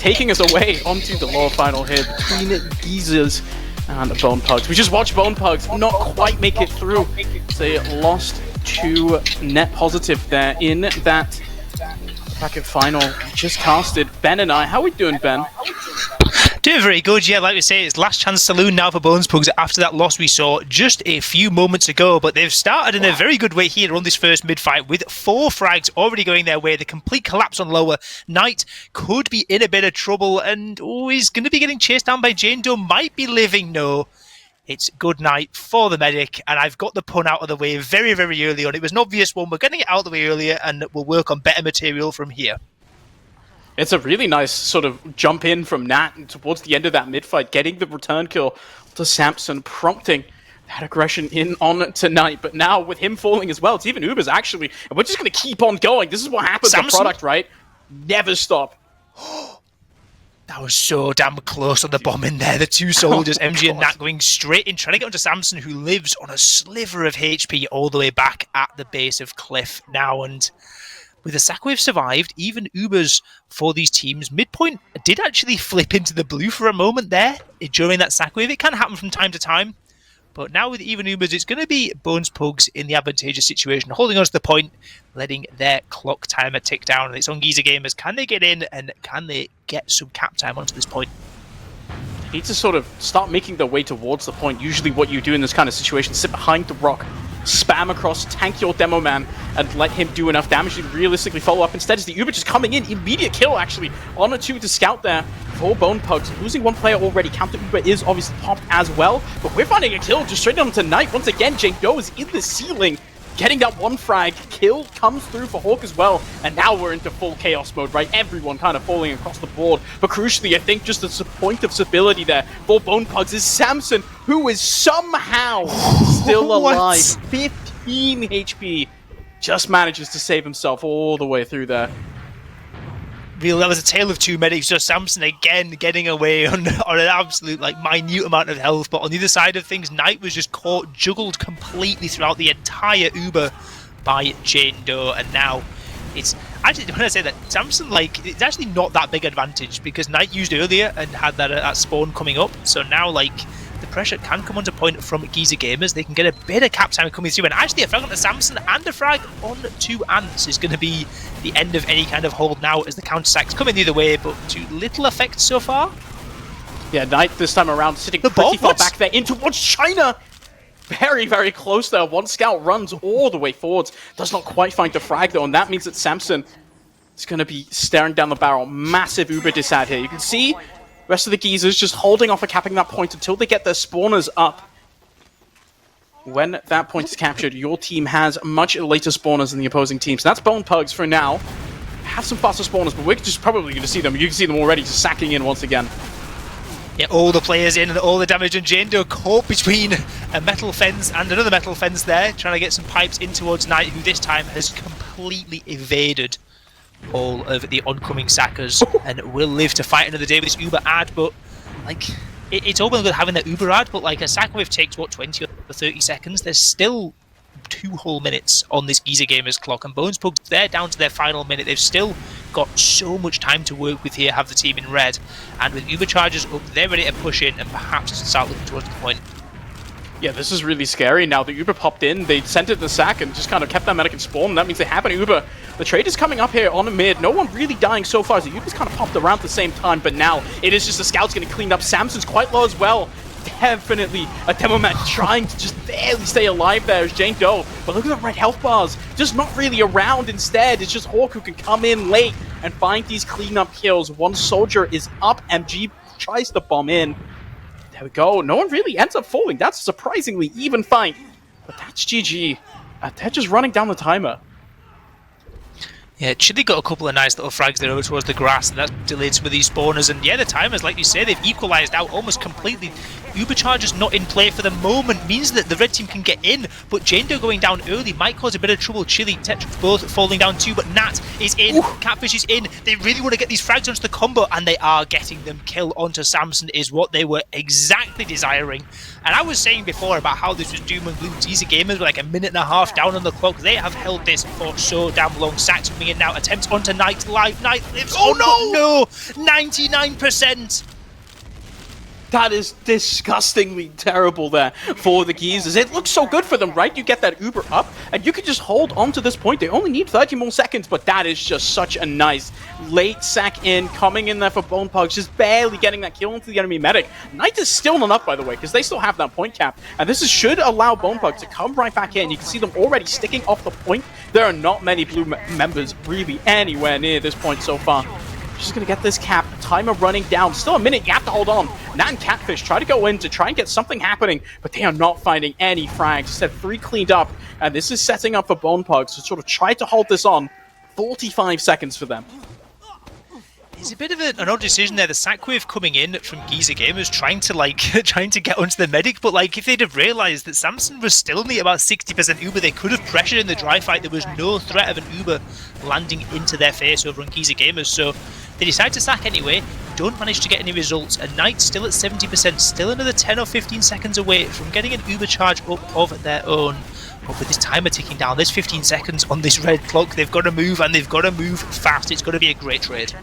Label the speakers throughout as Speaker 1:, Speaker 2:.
Speaker 1: taking us away onto the lower final here between Geezers and the Bone Pugs. We just watched Bone Pugs not quite make it through. They lost to net positive there in that bracket final. We just casted Ben and I. How are we doing, Ben?
Speaker 2: Doing very good, yeah, like we say, it's last chance saloon now for Bones Pugs after that loss we saw just a few moments ago, but they've started in a very good way here on this first mid-fight with 4 frags already going their way. The complete collapse on lower. Knight could be in a bit of trouble and he's going to be getting chased down by Jane Doe, might be living, no. It's good night for the medic, and I've got the pun out of the way very, very early on. It was an obvious one, we're getting it out of the way earlier and we'll work on better material from here.
Speaker 1: It's a really nice sort of jump in from Nat towards the end of that mid-fight, getting the return kill to Samson, prompting that aggression in on tonight. But now with him falling as well, it's even Uber's actually, and we're just going to keep on going. This is what happens to product, right? Never stop.
Speaker 2: That was so damn close on the bomb in there. The two soldiers, MG and Nat, going straight in, trying to get onto Samson, who lives on a sliver of HP all the way back at the base of Cliff now. And with the Sackwave survived, even Ubers for these teams, midpoint did actually flip into the blue for a moment there during that Sackwave. It can happen from time to time. But now with even Ubers, it's going to be Bones Pugs in the advantageous situation, holding on to the point, letting their clock timer tick down. And it's on Geezer Gamers. Can they get in and can they get some cap time onto this point?
Speaker 1: They need to sort of start making their way towards the point. Usually what you do in this kind of situation, sit behind the rock, spam across, tank your demo man, and let him do enough damage to realistically follow up. Instead, is the Uber just coming in, immediate kill actually, on a 2 to scout there for Bone Pugs. Losing one player already, Counter Uber is obviously popped as well, but we're finding a kill just straight on tonight. Once again, Jane Doe is in the ceiling, getting that one frag. Kill comes through for Hawk as well, and now we're into full chaos mode, right? Everyone kind of falling across the board, but crucially, I think just the point of stability there for Bone Pugs is Samson, who is somehow still alive. 15 HP, just manages to save himself all the way through there.
Speaker 2: Real, that was a tale of two medics. Just Samson again getting away on an absolute minute amount of health, but on the other side of things, Knight was just caught, juggled completely throughout the entire Uber by Jane Doe, and now it's actually, when I say that, Samson, it's actually not that big advantage because Knight used earlier and had that spawn coming up, so now the pressure can come onto point from Geezer Gamers. They can get a bit of cap time coming through, and actually a frag onto Samson and a frag on 2 Ants is going to be the end of any kind of hold now as the counter-sacks coming the other way, but to little effect so far.
Speaker 1: Yeah, Knight this time around sitting pretty far back there in towards China. Very, very close there. One scout runs all the way forwards. Does not quite find the frag though, and that means that Samson is going to be staring down the barrel. Massive Uber disad here. You can see rest of the Geezers just holding off and capping that point until they get their spawners up. When that point is captured, your team has much later spawners than the opposing team. So that's Bone Pugs for now. Have some faster spawners, but we're just probably going to see them. You can see them already just sacking in once again.
Speaker 2: Yeah, all the players in and all the damage, and Jane Doe caught between a metal fence and another metal fence there, trying to get some pipes in towards Knight, who this time has completely evaded all of the oncoming sackers and will live to fight another day with this Uber ad. But it's all well good having that Uber ad, but a sack wave takes what, 20 or 30 seconds. There's still 2 whole minutes on this Geezer Gamers clock, and Bones Pugs, they're down to their final minute. They've still got so much time to work with here, have the team in red, and with Uber charges up, they're ready to push in and perhaps start looking towards the point.
Speaker 1: Yeah, this is really scary. Now the Uber popped in, they sent it in the sack and just kind of kept that medic in spawn. That means they have an Uber. The trade is coming up here on the mid. No one really dying so far. The Uber's kind of popped around at the same time, but now it is just the scouts getting cleaned up. Samson's quite low as well. Definitely a demo man trying to just barely stay alive there as Jane Doe. But look at the red health bars. Just not really around instead. It's just Hawk who can come in late and find these cleanup kills. One soldier is up. MG tries to bomb in. There we go. No one really ends up falling. That's a surprisingly even fight. But that's GG. They're just running down the timer.
Speaker 2: Yeah, Chile got a couple of nice little frags there over towards the grass, and that's delayed some of these spawners. And yeah, the timers, like you say, they've equalized out almost completely. Uber charges not in play for the moment means that the red team can get in, but Jane Doe going down early might cause a bit of trouble. Chile, Tetrix both falling down too, but Nat is in, Catfish is in. They really want to get these frags onto the combo, and they are getting them. Kill onto Samson is what they were exactly desiring. And I was saying before about how this was doom and gloom. Easy Gamers were like a minute and a half down on the clock. They have held this for so damn long. Sacks coming in now. Attempts onto Knight live. Knight lives. Oh no! 99%.
Speaker 1: That is disgustingly terrible there for the Geezers. It looks so good for them, right? You get that Uber up, and you can just hold on to this point. They only need 30 more seconds, but that is just such a nice late sack in, coming in there for Benpl, just barely getting that kill into the enemy medic. Knight is still not up, by the way, because they still have that point cap, and this should allow Benpl to come right back in. You can see them already sticking off the point. There are not many blue members really anywhere near this point so far. Just gonna get this cap. Timer running down. Still a minute. You have to hold on. Nat and Catfish try to go in to try and get something happening, but they are not finding any frags. Instead, 3 cleaned up, and this is setting up for Benpl to sort of try to hold this on. 45 seconds for them.
Speaker 2: It's a bit of an odd decision there. The sack wave coming in from Giza Gamers trying to get onto the medic, but like if they'd have realised that Samson was still only about 60% Uber, they could have pressured in the dry fight. There was no threat of an Uber landing into their face over on Giza Gamers, so they decide to sack anyway, don't manage to get any results, and Knight still at 70%, still another 10 or 15 seconds away from getting an Uber charge up of their own. But with this timer ticking down, there's 15 seconds on this red clock. They've got to move, and they've got to move fast. It's got to be a great trade.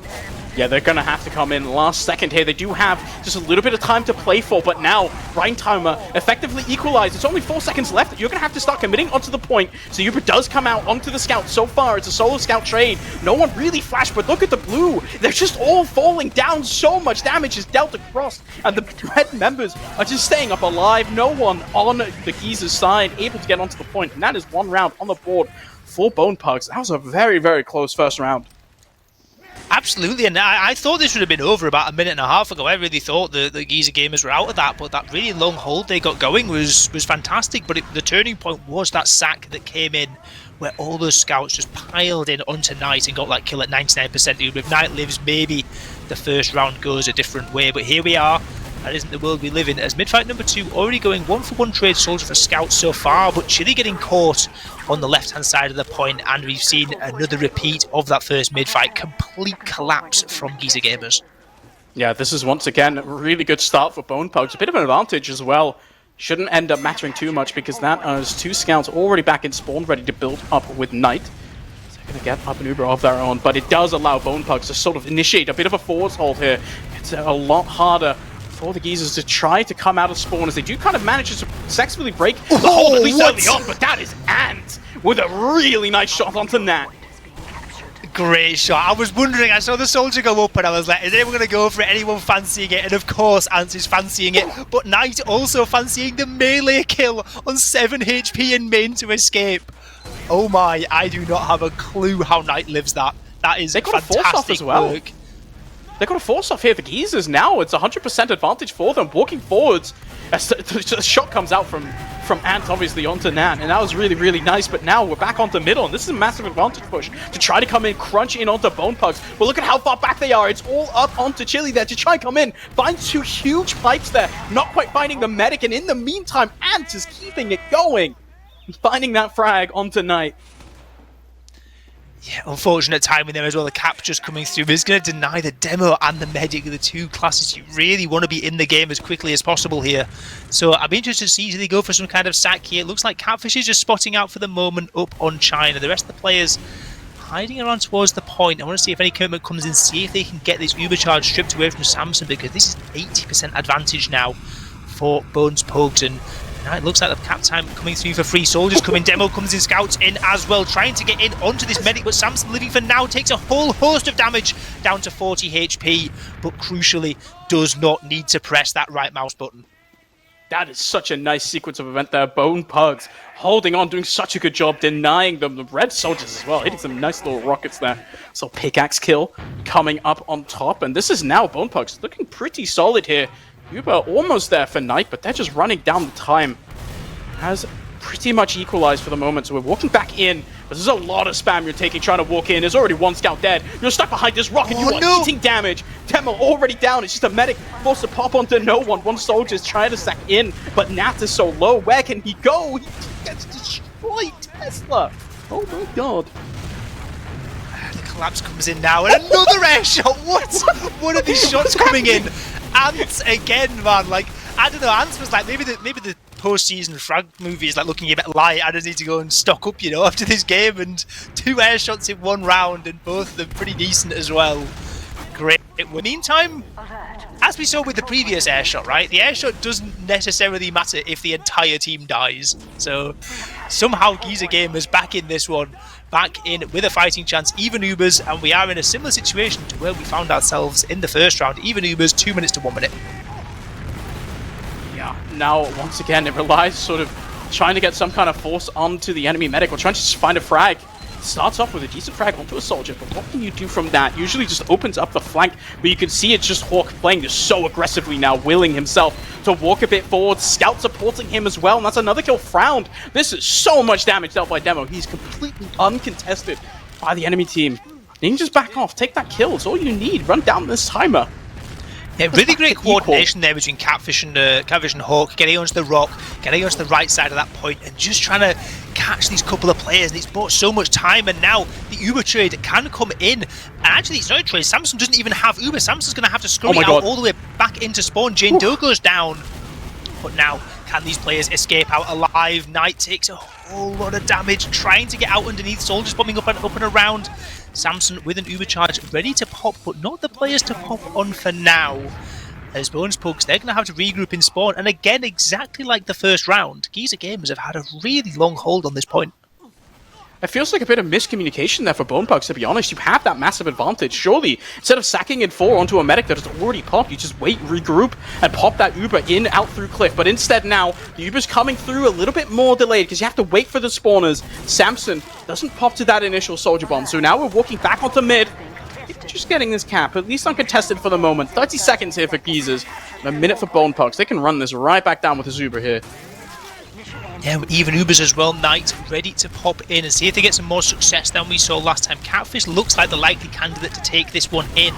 Speaker 1: Yeah, they're going to have to come in last second here. They do have just a little bit of time to play for, but now Ryan Timer effectively equalized. It's only 4 seconds left. You're going to have to start committing onto the point. So Uber does come out onto the scout. So far, it's a solo scout trade. No one really flashed, but look at the blue. They're just all falling down. So much damage is dealt across, and the red members are just staying up alive. No one on the Geezer's side able to get onto the point, and that is 1 round on the board for Benpl. That was a very, very close first round.
Speaker 2: Absolutely, and I thought this would have been over about a minute and a half ago. I really thought the Giza Gamers were out of that, but that really long hold they got going was fantastic. But the turning point was that sack that came in, where all those scouts just piled in onto Knight and got that kill at 99%. If Knight lives, maybe the first round goes a different way. But here we are. That isn't the world we live in, as mid-fight number 2 already going 1-for-1 trade soldier for scouts so far, but Chile getting caught on the left-hand side of the point, and we've seen another repeat of that first mid-fight. Complete collapse from Giza Gamers.
Speaker 1: Yeah, this is once again a really good start for Benpl. It's a bit of an advantage as well. Shouldn't end up mattering too much, because that is 2 scouts already back in spawn, ready to build up with Knight. So they're going to get up an Uber of their own, but it does allow Benpl to sort of initiate a bit of a force hold here. It's a lot harder for the Geezers to try to come out of spawn, as they do kind of manage to successfully break the hold at least early on, but that is Ant with a really nice shot onto Nat.
Speaker 2: Great shot. I was wondering, I saw the soldier go up and I was like, is anyone going to go for it? Anyone fancying it? And of course, Ant is fancying it, but Knight also fancying the melee kill on 7 HP and main to escape. Oh my, I do not have a clue how Knight lives that. That is fantastic work.
Speaker 1: They've got a force-off here. The Geezers now, it's 100% advantage for them. Walking forwards, as the shot comes out from Ant, obviously, onto Nat, and that was really, really nice. But now we're back onto middle, and this is a massive advantage push to try to come in, crunch in onto Benpl. But look at how far back they are. It's all up onto Chili there to try and come in. Finds 2 huge pipes there, not quite finding the medic, and in the meantime, Ant is keeping it going. Finding that frag onto Knight.
Speaker 2: Yeah, unfortunate timing there as well. The cap just coming through is going to deny the demo and the medic, the 2 classes you really want to be in the game as quickly as possible here. So I'd be interested to see, do they go for some kind of sack here? It looks like Catfish is just spotting out for the moment up on China. The rest of the players hiding around towards the point. I want to see if any commitment comes in, see if they can get this Uber charge stripped away from Samson, because this is 80% advantage now for Bones Pugs. And now it looks like the cap time coming through for 3 soldiers coming. Demo comes in, scouts in as well, trying to get in onto this medic, but Samson living for now takes a whole host of damage down to 40 HP, but crucially does not need to press that right mouse button.
Speaker 1: That is such a nice sequence of event there. Benpl holding on, doing such a good job, denying them. The red soldiers as well, hitting some nice little rockets there. So pickaxe kill coming up on top, and this is now Benpl looking pretty solid here. Uber almost there for Knight, but they're just running down the time. Has pretty much equalized for the moment, so we're walking back in. But there's a lot of spam you're taking trying to walk in. There's already 1 scout dead. You're stuck behind this rock, and you are eating damage. Demo already down. It's just a medic forced to pop onto no one. 1 soldier's trying to sack in, but Nat is so low. Where can he go? He gets destroyed. Tesla. Oh my god.
Speaker 2: The collapse comes in now, and another air shot. What? What are these shots coming in? Ants again, man. Like, I don't know. Ants was like, maybe the post-season frag movie is like looking a bit light. I just need to go and stock up, you know, after this game. And 2 air shots in 1 round, and both of them pretty decent as well. Great. Meantime, as we saw with the previous air shot, right? The air shot doesn't necessarily matter if the entire team dies. So somehow Giza Gamers back in this one, back in with a fighting chance, even Ubers, and we are in a similar situation to where we found ourselves in the first round. Even Ubers, 2 minutes to 1 minute.
Speaker 1: Yeah, now once again it relies sort of trying to get some kind of force onto the enemy medic or trying to just find a frag. Starts off with a decent frag onto a soldier, but what can you do from that? Usually just opens up the flank, but you can see it's just Hawk playing this so aggressively now, willing himself to walk a bit forward. Scout supporting him as well, and that's another kill found. This is so much damage dealt by Demo. He's completely uncontested by the enemy team. You can just back off, take that kill. It's all you need. Run down this timer.
Speaker 2: Yeah, really great coordination there between Catfish and Hawk, getting onto the rock, getting onto the right side of that point, and just trying to catch these couple of players. And it's bought so much time, and now the Uber trade can come in. And actually, it's not a trade. Samson doesn't even have Uber. Samson's going to have to scurry out all the way back into spawn. Jane Doe goes down. But now, can these players escape out alive? Knight takes a whole lot of damage, trying to get out underneath. Soldiers bombing up and around. Samson with an Uber charge ready to pop, but not the players to pop on for now. As Bones Pugs, they're going to have to regroup in spawn, and again, exactly like the first round, Giza Gamers have had a really long hold on this point.
Speaker 1: It feels like a bit of miscommunication there for Bone Pugs, to be honest. You have that massive advantage. Surely, instead of sacking in 4 onto a medic that has already popped, you just wait, regroup, and pop that Uber in, out through Cliff. But instead now, the Uber's coming through a little bit more delayed, because you have to wait for the spawners. Samson doesn't pop to that initial soldier bomb, so now we're walking back onto mid. Just getting this cap, at least uncontested for the moment. 30 seconds here for Geezers, and a minute for Bone Pugs. They can run this right back down with his Uber here.
Speaker 2: Yeah, even Ubers as well. Knight ready to pop in and see if they get some more success than we saw last time. Catfish looks like the likely candidate to take this one in,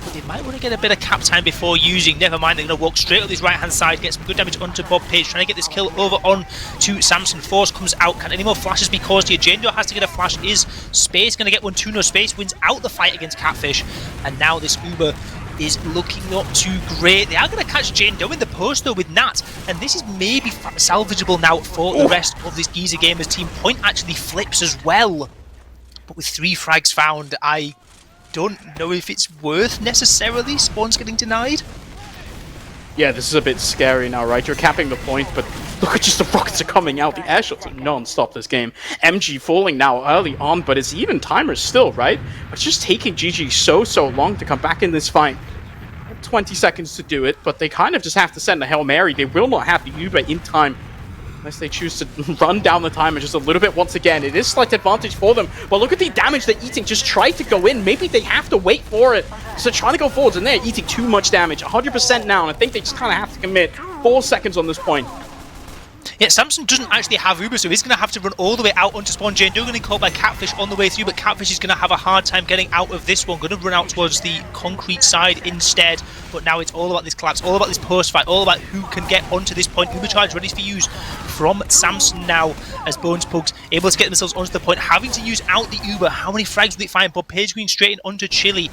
Speaker 2: but they might want to get a bit of cap time before using. Never mind, they're going to walk straight up this right hand side, get some good damage onto Bob Page, trying to get this kill over on to Samson. Force comes out. Can any more flashes be caused here? Jane Doe has to get a flash. Is Space going to get one? 2-no. Space wins out the fight against Catfish, and now this Uber is looking not too great. They are going to catch Jane Doe in the post though with Nat, and this is maybe salvageable now for the rest of this Giza Gamers team. Point actually flips as well, but with 3 frags found, I don't know if it's worth necessarily spawns getting denied.
Speaker 1: Yeah, this is a bit scary now, right? You're capping the point, but look at just the rockets are coming out. The air shots are non-stop this game. MG falling now early on, but it's even timers still, right? It's just taking GG so long to come back in this fight. 20 seconds to do it, but they kind of just have to send a Hail Mary. They will not have the Uber in time unless they choose to run down the timer just a little bit once again. It is slight advantage for them, but look at the damage they're eating. Just try to go in. Maybe they have to wait for it. So trying to go forwards, and they're eating too much damage. 100% now, and I think they just kind of have to commit. 4 seconds on this point.
Speaker 2: Yeah, Samson doesn't actually have Uber, so he's going to have to run all the way out onto spawn. Jane Doe going to be caught by Catfish on the way through, but Catfish is going to have a hard time getting out of this one. Going to run out towards the concrete side instead, but now it's all about this collapse, all about this post fight, all about who can get onto this point. Uber charge ready for use from Samson now, as Bones Pugs able to get themselves onto the point, having to use out the Uber. How many frags will they find? Bob Page going straight in onto Chili.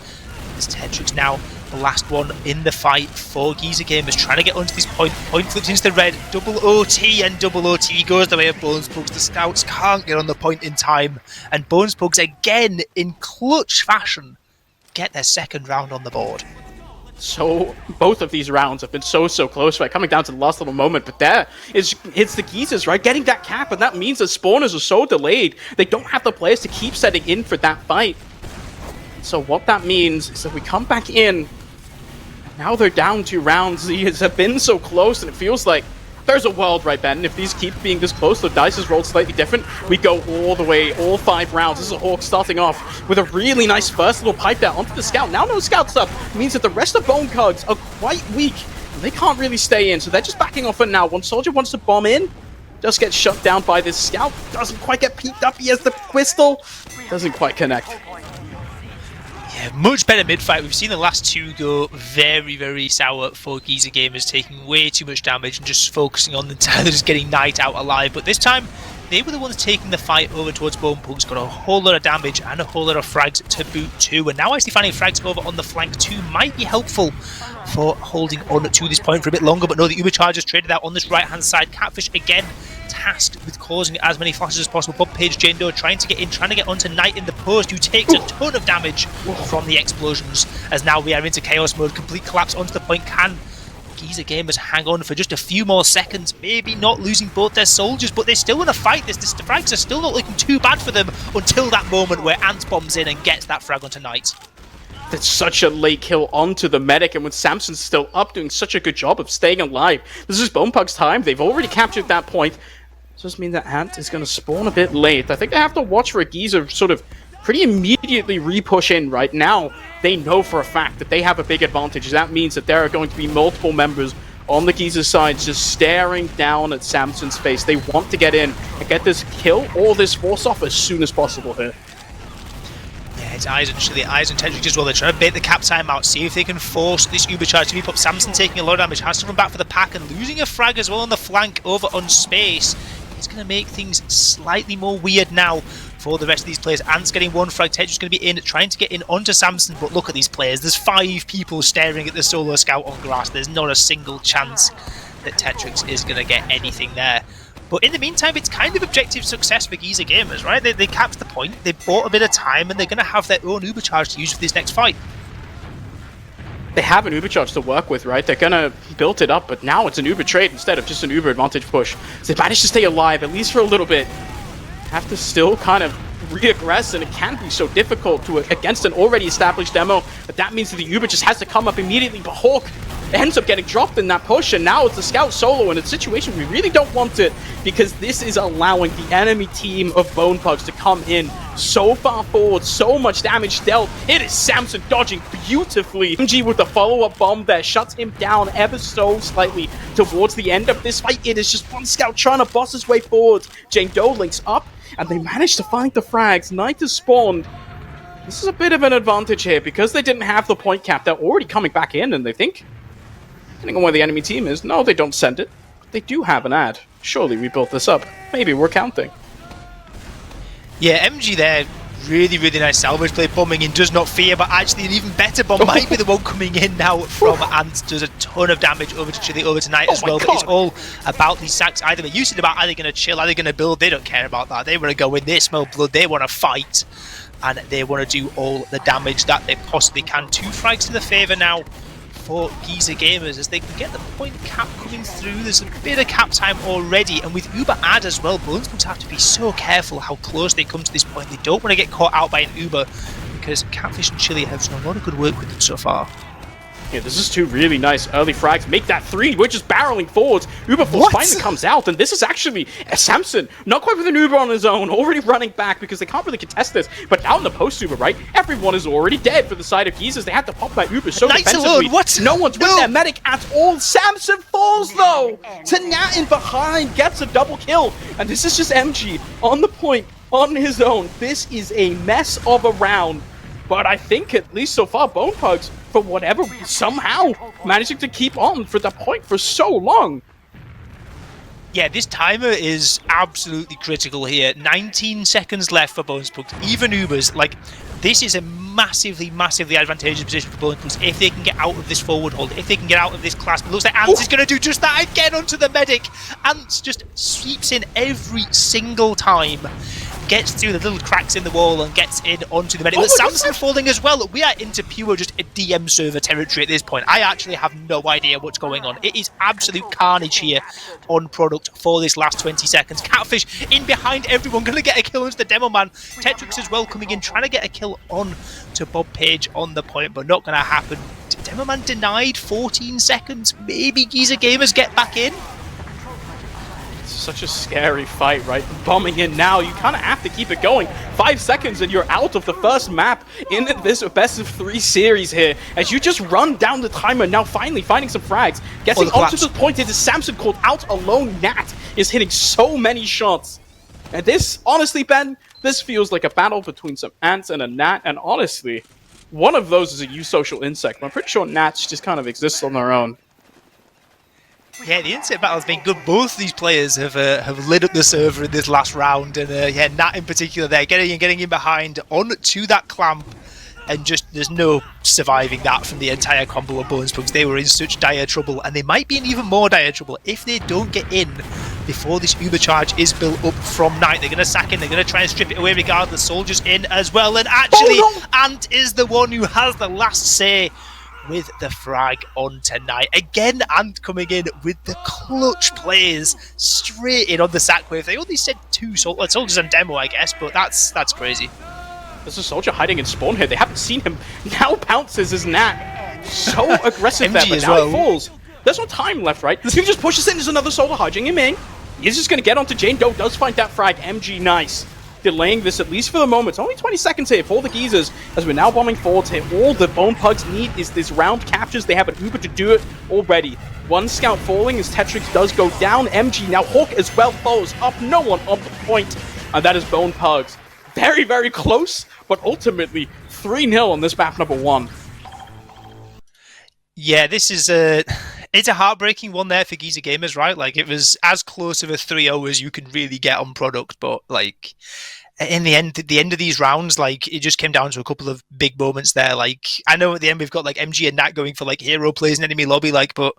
Speaker 2: As Tetrix now the last one in the fight for Giza Gamers, trying to get onto this point. Point flips into the red, double OT, and double OT goes the way of Bones Pugs. The Scouts can't get on the point in time, and Bones Pugs again in clutch fashion get their second round on the board.
Speaker 1: So both of these rounds have been so close, right? Coming down to the last little moment, but there is, it's the Geezers, right? Getting that cap, and that means the spawners are so delayed, they don't have the players to keep setting in for that fight. So what that means is that we come back in, now they're down 2 rounds. These have been so close, and it feels like there's a world, right, Ben? If these keep being this close, the dice is rolled slightly different. We go all the way, all 5 rounds. This is a Hawk starting off with a really nice first little pipe there onto the Scout. Now no Scouts up. It means that the rest of Bone Pugs are quite weak, and they can't really stay in, so they're just backing off for now. One soldier wants to bomb in, just gets shut down by this Scout. Doesn't quite get peeked up. He has the Crystal. Doesn't quite connect.
Speaker 2: Yeah, much better mid-fight. We've seen the last 2 go very sour for Giza Gamers, taking way too much damage and just focusing on the just getting Knight out alive. But this time, they were the ones taking the fight over towards Benpl. Got a whole lot of damage and a whole lot of frags to boot too. And now actually finding frags over on the flank too might be helpful for holding on to this point for a bit longer. But no, the Uberchargers traded out on this right-hand side. Catfish again tasked with causing as many flashes as possible. Bob Page, Jane Doe trying to get in, trying to get onto Knight in the post, who takes a ton of damage from the explosions. As now we are into chaos mode, complete collapse onto the point. Can Giza Gamers hang on for just a few more seconds, maybe not losing both their soldiers, but they're still in a fight. The frags are still not looking too bad for them until that moment where Ant bombs in and gets that frag onto Knight.
Speaker 1: That's such a late kill onto the medic, and with Samson's still up, doing such a good job of staying alive. This is Bonepug's time. They've already captured that point. Does mean that Ant is going to spawn a bit late. I think they have to watch for a Giza sort of pretty immediately re-push in right now. They know for a fact that they have a big advantage. That means that there are going to be multiple members on the Giza side just staring down at Samson's face. They want to get in and get this kill or this force off as soon as possible here.
Speaker 2: Yeah, it's Eyes and Chili, Eyes and Tetrick as well. They're trying to bait the cap time out, see if they can force this Ubercharge to keep up. Samson taking a lot of damage, has to run back for the pack and losing a frag as well on the flank over on space. It's going to make things slightly more weird now for the rest of these players. Ant's getting one frag, Tetrick's going to be in, trying to get in onto Samson, but look at these players. There's 5 people staring at the solo scout on grass. There's not a single chance that Tetrick is going to get anything there. But in the meantime, it's kind of objective success for Giza Gamers, right? They capped the point, they bought a bit of time, and they're going to have their own Ubercharge to use for this next fight.
Speaker 1: They have an Uber charge to work with, right? They're gonna build it up, but now it's an Uber trade instead of just an Uber advantage push. So they managed to stay alive, at least for a little bit. Have to still kind of re-aggress, and it can be so difficult to against an already established demo, but that means that the Uber just has to come up immediately. But Hawk ends up getting dropped in that push, and now it's the scout solo in a situation we really don't want it, because this is allowing the enemy team of Bonepugs to come in so far forward, so much damage dealt. It is Samson dodging beautifully. MG with the follow-up bomb there shuts him down ever so slightly towards the end of this fight. It is just one scout trying to boss his way forward. Jane Doe links up, and they manage to find the frags. Knight has spawned. This is a bit of an advantage here, because they didn't have the point cap. They're already coming back in, and they think, depending on where the enemy team is, no, they don't send it. But they do have an ad. Surely we built this up. Maybe we're counting.
Speaker 2: Yeah, MG there, really, really nice salvage play, bombing in, does not fear, but actually an even better bomb might be the one coming in now from Ant. Does a ton of damage over to Chili, over to Knight as well. But it's all about these sacks. Either they're using about, are they going to chill, are they going to build? They don't care about that. They want to go in, they smell blood, they want to fight, and they want to do all the damage that they possibly can. 2 frags to the favour now for Giza Gamers as they can get the point cap coming through. There's a bit of cap time already, and with Uber ad as well, Bones going to have to be so careful how close they come to this point. They don't want to get caught out by an Uber, because Catfish and Chili have done a lot of good work with them so far.
Speaker 1: Yeah, this is 2 really nice early frags. Make that 3. We're just barreling forwards. Uber Force finally comes out, and this is actually Samson, not quite with an Uber on his own, already running back because they can't really contest this. But out in the post Uber, right? Everyone is already dead for the side of Gizas. They had to pop that Uber so defensively. No one's with their medic at all. Samson falls though to Nat in behind, gets a double kill, and this is just MG on the point on his own. This is a mess of a round. But I think, at least so far, Bonepugs, for whatever reason, somehow managing to keep on for the point for so long.
Speaker 2: Yeah, this timer is absolutely critical here. 19 seconds left for Bonepugs. Even Ubers, like, this is a massively, massively advantageous position for Bonepugs if they can get out of this forward hold, if they can get out of this clasp. It looks like Ants is going to do just that again onto the medic. Ants just sweeps in every single time. Gets through the little cracks in the wall and gets in onto the medic. With Samson falling as well. We are into pure just a DM server territory at this point. I actually have no idea what's going on. It is absolute carnage here on product for this last 20 seconds. Catfish in behind everyone, going to get a kill onto the demo man. Tetrix as well coming in, trying to get a kill on to Bob Page on the point, but not going to happen. Demo man denied 14 seconds. Maybe Giza Gamers get back in.
Speaker 1: Such a scary fight, right? Bombing in now, you kind of have to keep it going. 5 seconds and you're out of the first map in this best of 3 series here, as you just run down the timer. Now finally finding some frags, getting onto the point. It is Samson called out alone. Nat is hitting so many shots, and this, honestly, Ben, this feels like a battle between some ants and a gnat, and honestly, one of those is a eusocial insect, but I'm pretty sure gnats just kind of exist on their own.
Speaker 2: Yeah, the instant battle has been good. Both these players have lit up the server in this last round, and yeah, Nat in particular, they're getting in behind onto that clamp, and just there's no surviving that from the entire combo of Bones Pugs. They were in such dire trouble, and they might be in even more dire trouble if they don't get in before this Uber charge is built up from Knight. They're going to sack in, they're going to try and strip it away regardless. Soldier's in as well, and actually, Ant is the one who has the last say with the frag on tonight. Again, Ant coming in with the clutch plays straight in on the sack wave. They only said 2 soldiers on demo, I guess, but that's crazy.
Speaker 1: There's a soldier hiding in spawn here. They haven't seen him. Now pounces his Nat. So aggressive there, but now he falls. There's no time left, right? He just pushes in. There's another soldier hiding him in. He's just going to get onto Jane Doe. Does find that frag. MG, nice. Delaying this at least for the moment. It's only 20 seconds here for the Geezers as we're now bombing forwards here. All the Bone Pugs need is this round captures. They have an Uber to do it already. One scout falling as Tetrix does go down. MG now Hawk as well follows up. No one on the point. And that is Bone Pugs. Very, very close, but ultimately 3-0 on this map number 1.
Speaker 2: Yeah, this is it's a heartbreaking one there for Geezer Gamers, right? Like, it was as close of a 3-0 as you can really get on product, but like in the end, at the end of these rounds, like it just came down to a couple of big moments there. Like, I know at the end we've got like MG and Nat going for like hero plays in enemy lobby, like, but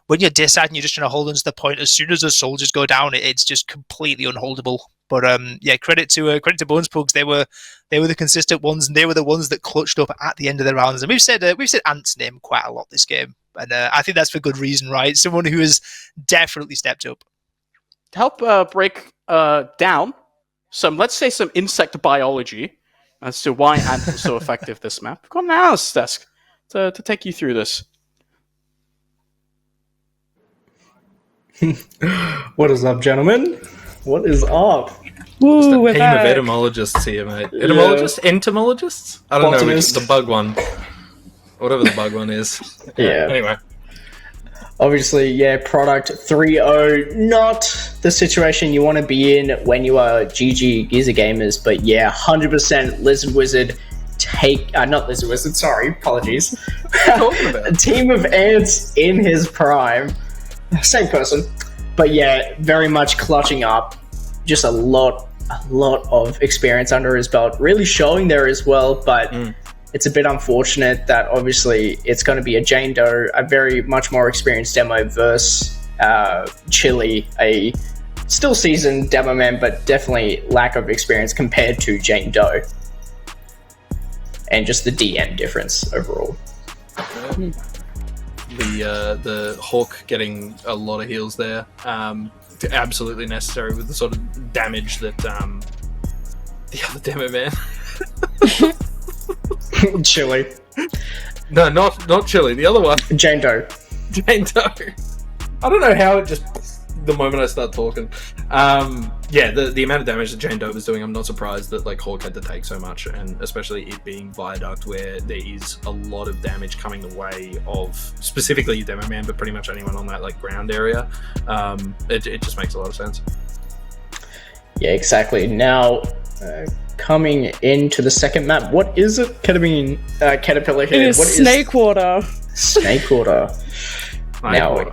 Speaker 2: when you're Dissad and you're just trying to hold on to the point, as soon as those soldiers go down, it's just completely unholdable. But yeah, credit to Bones Pugs. They were the consistent ones, and they were the ones that clutched up at the end of the rounds. And we've said Ant's name quite a lot this game, and I think that's for good reason, right? Someone who has definitely stepped up.
Speaker 1: To help break down let's say some insect biology as to why Ant was so effective this map, we've got an analyst desk to take you through this.
Speaker 3: What is up, gentlemen? What is up?
Speaker 4: Just a team of etymologists here, mate. Etymologists? Entomologists? I don't know which, the bug one. Whatever the bug one is.
Speaker 3: Yeah.
Speaker 4: Anyway.
Speaker 3: Obviously, yeah, product 3-0. Not the situation you want to be in when you are GG Geezer Gamers, but yeah, 100% Lizard Wizard not Lizard Wizard, sorry, apologies. A team of ants in his prime. Same person. But yeah, very much clutching up. Just a lot of experience under his belt. Really showing there as well, but it's a bit unfortunate that obviously it's going to be a Jane Doe, a very much more experienced demo versus Chili, a still seasoned demo man, but definitely lack of experience compared to Jane Doe. And just the DM difference overall.
Speaker 4: The Hawk getting a lot of heals there. Absolutely necessary with the sort of damage that the other demo man.
Speaker 3: Chili.
Speaker 4: No, not Chili. The other one.
Speaker 3: Jane Doe.
Speaker 4: Jane Doe. I don't know how it just... The moment I start talking. Yeah, the amount of damage that Jane Doe was doing, I'm not surprised that like Hawk had to take so much, and especially it being Viaduct, where there is a lot of damage coming the way of specifically your demo man, but pretty much anyone on that like ground area. It just makes a lot of sense.
Speaker 3: Yeah, exactly. Now, coming into the second map, what is it? Caterpillar here.
Speaker 5: It is Snakewater.
Speaker 3: Snakewater. Now,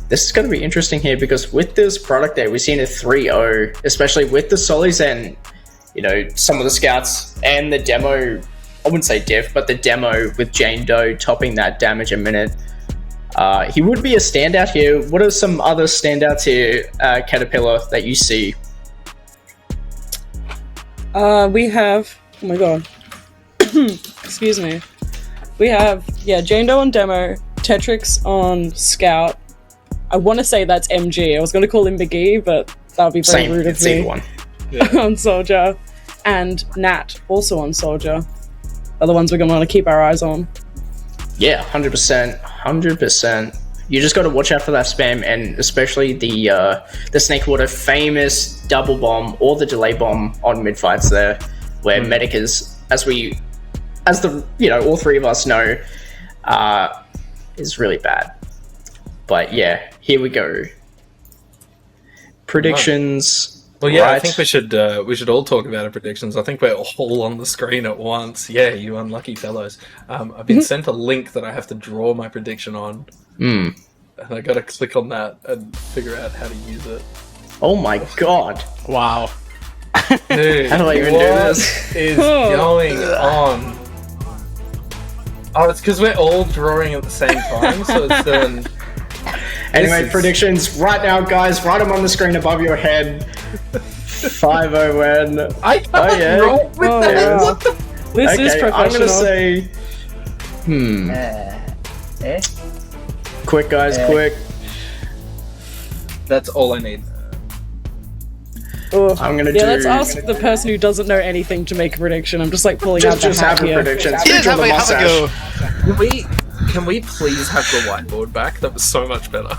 Speaker 3: this is going to be interesting here because with this product there, we've seen a 3-0, especially with the solis and, you know, some of the scouts and the demo, I wouldn't say diff, but the demo with Jane Doe topping that damage a minute. He would be a standout here. What are some other standouts here, Caterpillar, that you see?
Speaker 5: We have, oh my god, excuse me. We have, Jane Doe on demo, Tetrix on scout. I want to say that's MG. I was going to call him Big E, but that would be very rude of me.
Speaker 3: One.
Speaker 5: Yeah. On Soldier. And Nat, also on Soldier. Are the ones we're going to want to keep our eyes on.
Speaker 3: Yeah, 100%. 100%. You just got to watch out for that spam, and especially the Snakewater famous double bomb or the delay bomb on mid fights there, where Medic is, as all three of us know, is really bad. But yeah, here we go. Predictions.
Speaker 4: Well, yeah,
Speaker 3: right.
Speaker 4: I think we should all talk about our predictions. I think we're all on the screen at once. Yeah, you unlucky fellows. I've been sent a link that I have to draw my prediction on. and I gotta click on that and figure out how to use it.
Speaker 3: Oh my god.
Speaker 1: Wow.
Speaker 4: Dude,
Speaker 3: How do I even do this?
Speaker 4: What is going on? Oh, it's because we're all drawing at the same time, so it's then...
Speaker 3: Anyway, predictions right now, guys. Write them on the screen above your head. 5-0 win.
Speaker 4: I can't roll with
Speaker 5: Oh,
Speaker 4: that!
Speaker 5: wow.
Speaker 4: What the...
Speaker 5: This is
Speaker 3: Okay,
Speaker 5: professional.
Speaker 3: I'm gonna say... Quick, guys, quick.
Speaker 4: That's all I need.
Speaker 5: Oh.
Speaker 3: I'm gonna
Speaker 5: yeah,
Speaker 3: do...
Speaker 5: let's ask the person who doesn't know anything to make a prediction. I'm just like pulling out
Speaker 3: Just
Speaker 5: the hat
Speaker 3: have a
Speaker 5: here.
Speaker 3: prediction.
Speaker 2: Yeah,
Speaker 3: Draw the
Speaker 2: have a go.
Speaker 3: mustache.
Speaker 4: Can we please have the whiteboard back? That was so much better.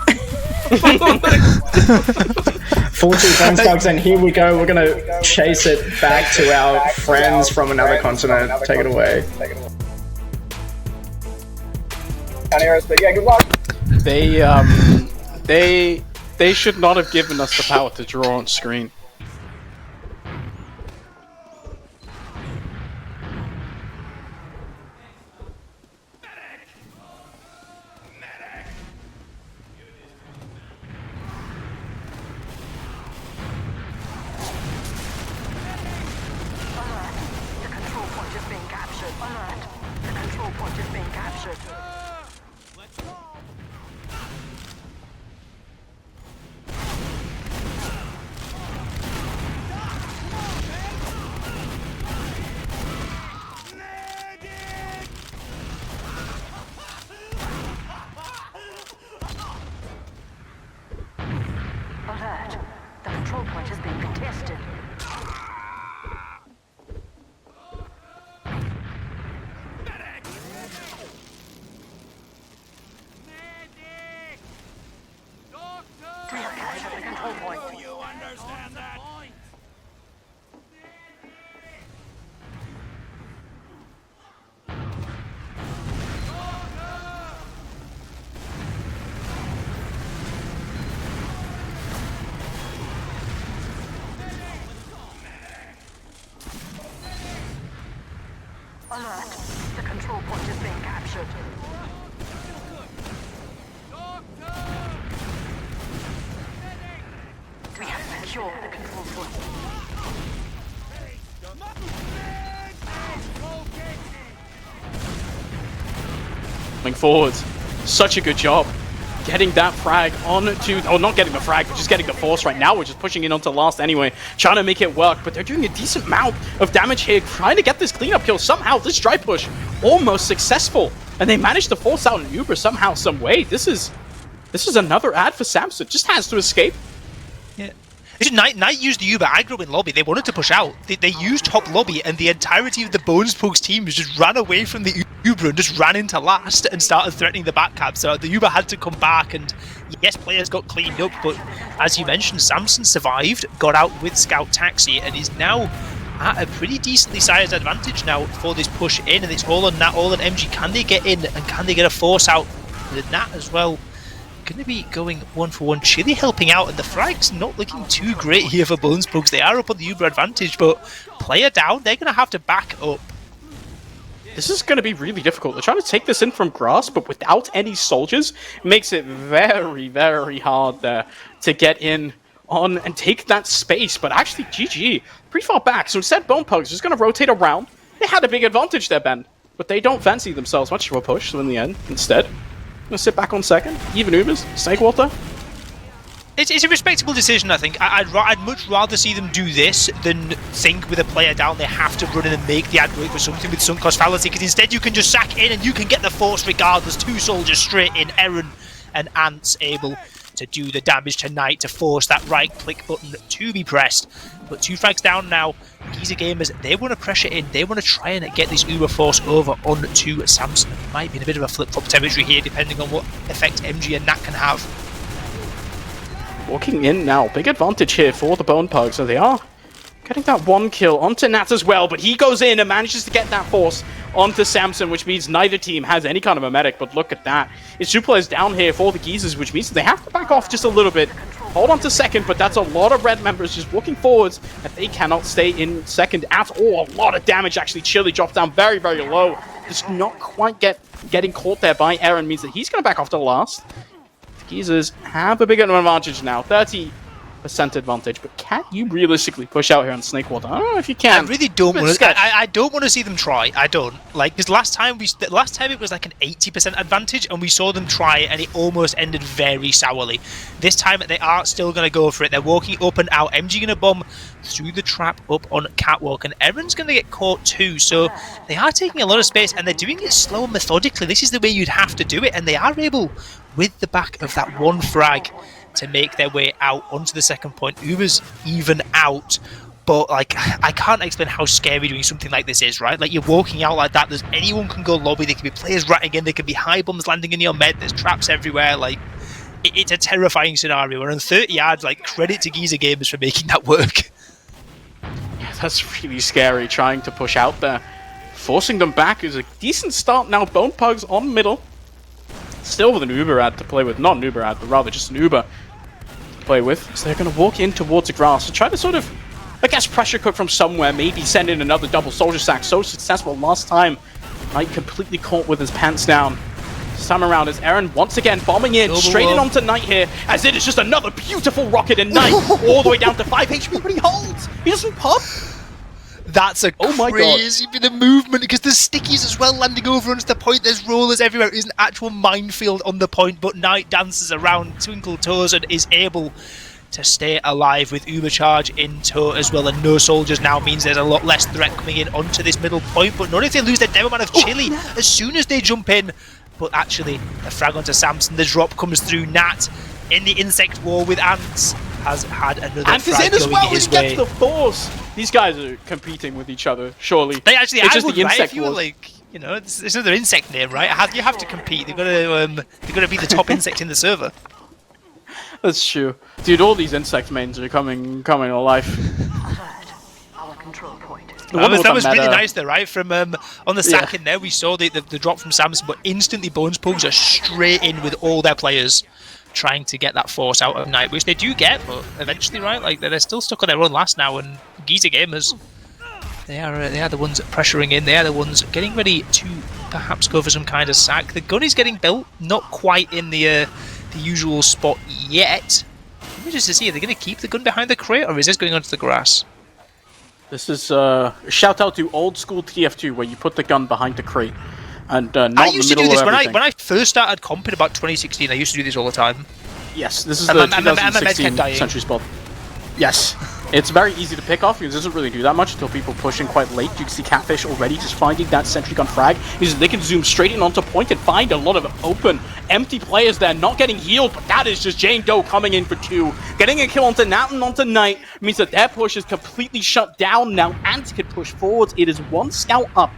Speaker 3: 40 friends bugs, and here we go. We're gonna chase it back to our friends from another continent. Take it away.
Speaker 1: They should not have given us the power to draw on screen.
Speaker 6: Alert. The control point is being contested. We have captured the control point. Alert. The control point is being captured. We have secured the control point.
Speaker 1: Coming forwards. Such a good job. Getting that frag onto... Oh, not getting the frag, but just getting the force right now. We're just pushing in onto last anyway. Trying to make it work, but they're doing a decent amount of damage here. Trying to get this cleanup kill. Somehow, this dry push almost successful. And they managed to force out an Uber somehow, some way. This is another ad for Samson. Just has to escape.
Speaker 2: Yeah. Knight used the Uber aggro in lobby. They wanted to push out. They used top lobby, and the entirety of the Bones Pugs team just ran away from the Uber and just ran into last and started threatening the back cap. So the Uber had to come back, and yes, players got cleaned up, but as you mentioned, Samson survived, got out with Scout Taxi, and is now at a pretty decently sized advantage now for this push in, and it's all on Nat, all on MG. Can they get in, and can they get a force out with Nat as well? Going to be going 1-for-1. Chili helping out, and the frag's not looking too great here for Bones Pugs. They are up on the Uber advantage, but player down, they're going to have to back up.
Speaker 1: This is going to be really difficult. They're trying to take this in from grass, but without any soldiers, makes it very, very hard there to get in on and take that space. But actually, GG, pretty far back. So instead, Bone Pugs is going to rotate around. They had a big advantage there, Ben, but they don't fancy themselves much of a push, so in the end, instead, going to sit back on second. Even Ubers, Snakewater.
Speaker 2: It's a respectable decision, I think. I'd much rather see them do this than think with a player down they have to run in and make the ad work for something with sunk cost fallacy, because instead you can just sack in and you can get the force regardless. Two soldiers straight in, Aaron and Ant's able to do the damage tonight to force that right click button to be pressed. But two frags down now. Giza Gamers, they want to pressure in, they want to try and get this Uber force over onto Samson. It might be in a bit of a flip-flop territory here depending on what effect MG and Nat can have.
Speaker 1: Walking in now, big advantage here for the Bone Pugs, so they are getting that one kill onto Nat as well, but he goes in and manages to get that force onto Samson, which means neither team has any kind of a medic, but look at that. It's two players down here for the Geezers, which means they have to back off just a little bit. Hold on to second, but that's a lot of red members just walking forwards, and they cannot stay in second at all. A lot of damage, actually. Chili drops down very, very low. Just not quite getting caught there by Aaron means that he's going to back off to the last. Geezers have a bigger advantage now, 30% advantage, but can you realistically push out here on Snakewater? I don't know if you can.
Speaker 2: I really don't want to. I don't want to see them try. I don't like because last time it was like an 80% advantage, and we saw them try, and it almost ended very sourly. This time they are still going to go for it. They're walking up and out. MG going to bomb through the trap up on Catwalk, and Aaron's going to get caught too. So they are taking a lot of space, and they're doing it slow and methodically. This is the way you'd have to do it, and they are able, with the back of that one frag, to make their way out onto the second point. Uber's even out, but like I can't explain how scary doing something like this is, right? Like you're walking out like that, there's anyone can go lobby, there could be players ratting in, there could be high bombs landing in your med, there's traps everywhere, like it's a terrifying scenario. And on 30 yards, like credit to Geezer Gamers for making that work.
Speaker 1: Yeah, that's really scary, trying to push out there. Forcing them back is a decent start now. Bone Pugs on middle. Still with an Uber ad to play with. Not an Uber ad, but rather just an Uber to play with. So they're going to walk in towards the grass to try to sort of, I guess, pressure cook from somewhere. Maybe send in another double soldier sack. So successful last time. Knight completely caught with his pants down. This time around is Aaron once again bombing in straight in onto Knight here. As it is just another beautiful rocket in Knight. All the way down to 5 HP, but he holds. He doesn't pop.
Speaker 2: That's a crazy bit of movement because there's stickies as well landing over onto the point. There's rollers everywhere. It is an actual minefield on the point, but Knight dances around twinkle toes and is able to stay alive with Uber charge in tow as well. And no soldiers now means there's a lot less threat coming in onto this middle point. But not if they lose their demo man of Chili as soon as they jump in. But actually, the frag onto Samson. The drop comes through. Nat in the insect war with Ants has had another
Speaker 1: Ant is
Speaker 2: frag
Speaker 1: in as
Speaker 2: going
Speaker 1: well.
Speaker 2: his
Speaker 1: He
Speaker 2: way.
Speaker 1: gets the force. These guys are competing with each other, surely.
Speaker 2: They actually,
Speaker 1: it's
Speaker 2: I
Speaker 1: just
Speaker 2: would,
Speaker 1: the
Speaker 2: right?
Speaker 1: insect
Speaker 2: If you were
Speaker 1: wars.
Speaker 2: like, you know, it's another insect name, right? You have to compete. They've got to be the top insect in the server.
Speaker 1: That's true. Dude, all these insect mains are coming to life.
Speaker 6: Alert. Our control point is
Speaker 2: That was really nice though, right? From on the sack in there, we saw the drop from Samson, but instantly Bones Pugs are straight in with all their players trying to get that force out of Knight, which they do get, but eventually, right? Like they're still stuck on their own last now, and Geezer Gamers, they are the ones pressuring in. They are the ones getting ready to perhaps go for some kind of sack. The gun is getting built, not quite in the usual spot yet. Let me just to see, are they going to keep the gun behind the crate, or is this going onto the grass?
Speaker 1: This is a shout out to old school TF2 where you put the gun behind the crate and not
Speaker 2: I
Speaker 1: in
Speaker 2: used
Speaker 1: the
Speaker 2: to
Speaker 1: middle
Speaker 2: do this
Speaker 1: of
Speaker 2: when
Speaker 1: everything.
Speaker 2: I first started comping about 2016. I used to do this all the time.
Speaker 1: Yes, this is
Speaker 2: And
Speaker 1: the
Speaker 2: my med kept
Speaker 1: 2016
Speaker 2: dying.
Speaker 1: century spot. Yes. It's very easy to pick off because it doesn't really do that much until people push in quite late. You can see Catfish already just finding that sentry gun frag. They can zoom straight in onto point and find a lot of open, empty players there, not getting healed, but that is just Jane Doe coming in for 2. Getting a kill onto Nat and onto Knight means that their push is completely shut down now. Ant can push forwards. It is 1 scout up.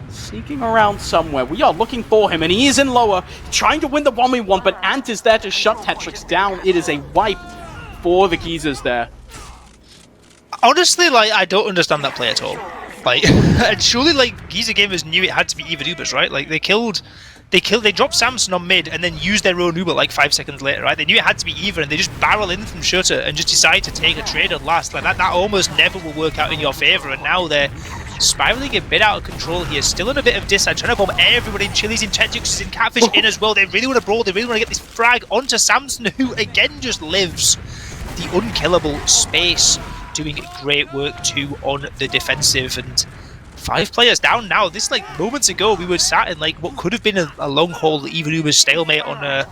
Speaker 1: Sneaking around somewhere. We are looking for him, and he is in lower, trying to win the 1v1, but Ant is there to shut Tetrix down. It is a wipe for the Geezers there.
Speaker 2: Honestly, like, I don't understand that play at all. Like, and surely, like, Geezer Gamers knew it had to be Eva Ubers, right? Like, they dropped Samson on mid and then used their own Uber like 5 seconds later, right? They knew it had to be Eva, and they just barrel in from Shutter and just decide to take a trade on last. Like, that almost never will work out in your favour, and now they're spiraling a bit out of control here. Still in a bit of disadvantage, trying to bomb everyone in. Chili's in, Tetrix is in, Catfish in as well. They really want to brawl, they really want to get this frag onto Samson, who again just lives the unkillable space, doing great work too on the defensive. And 5 players down now. This, like, moments ago we were sat in like what could have been a long haul even Uber's stalemate on the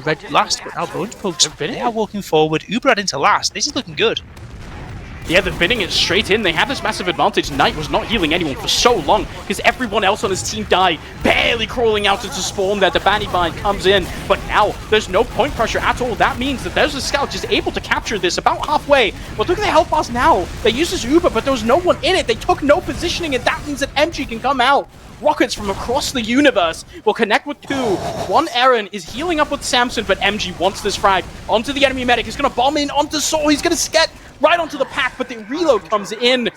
Speaker 2: red last, but now Bones Pugs, they are walking forward. Uber had into last. This is looking good.
Speaker 1: Yeah, they're bidding it straight in. They have this massive advantage. Knight was not healing anyone for so long because everyone else on his team died, barely crawling out into spawn there. The Banny Bind comes in, but now there's no point pressure at all. That means that there's a scout just able to capture this about halfway. But look at the health bars now. They used this Uber, but there was no one in it. They took no positioning, and that means that MG can come out. Rockets from across the universe will connect with 2. One Aaron is healing up with Samson, but MG wants this frag onto the enemy medic. He's going to bomb in onto Soul. He's going to get right onto the pack, but the reload comes in.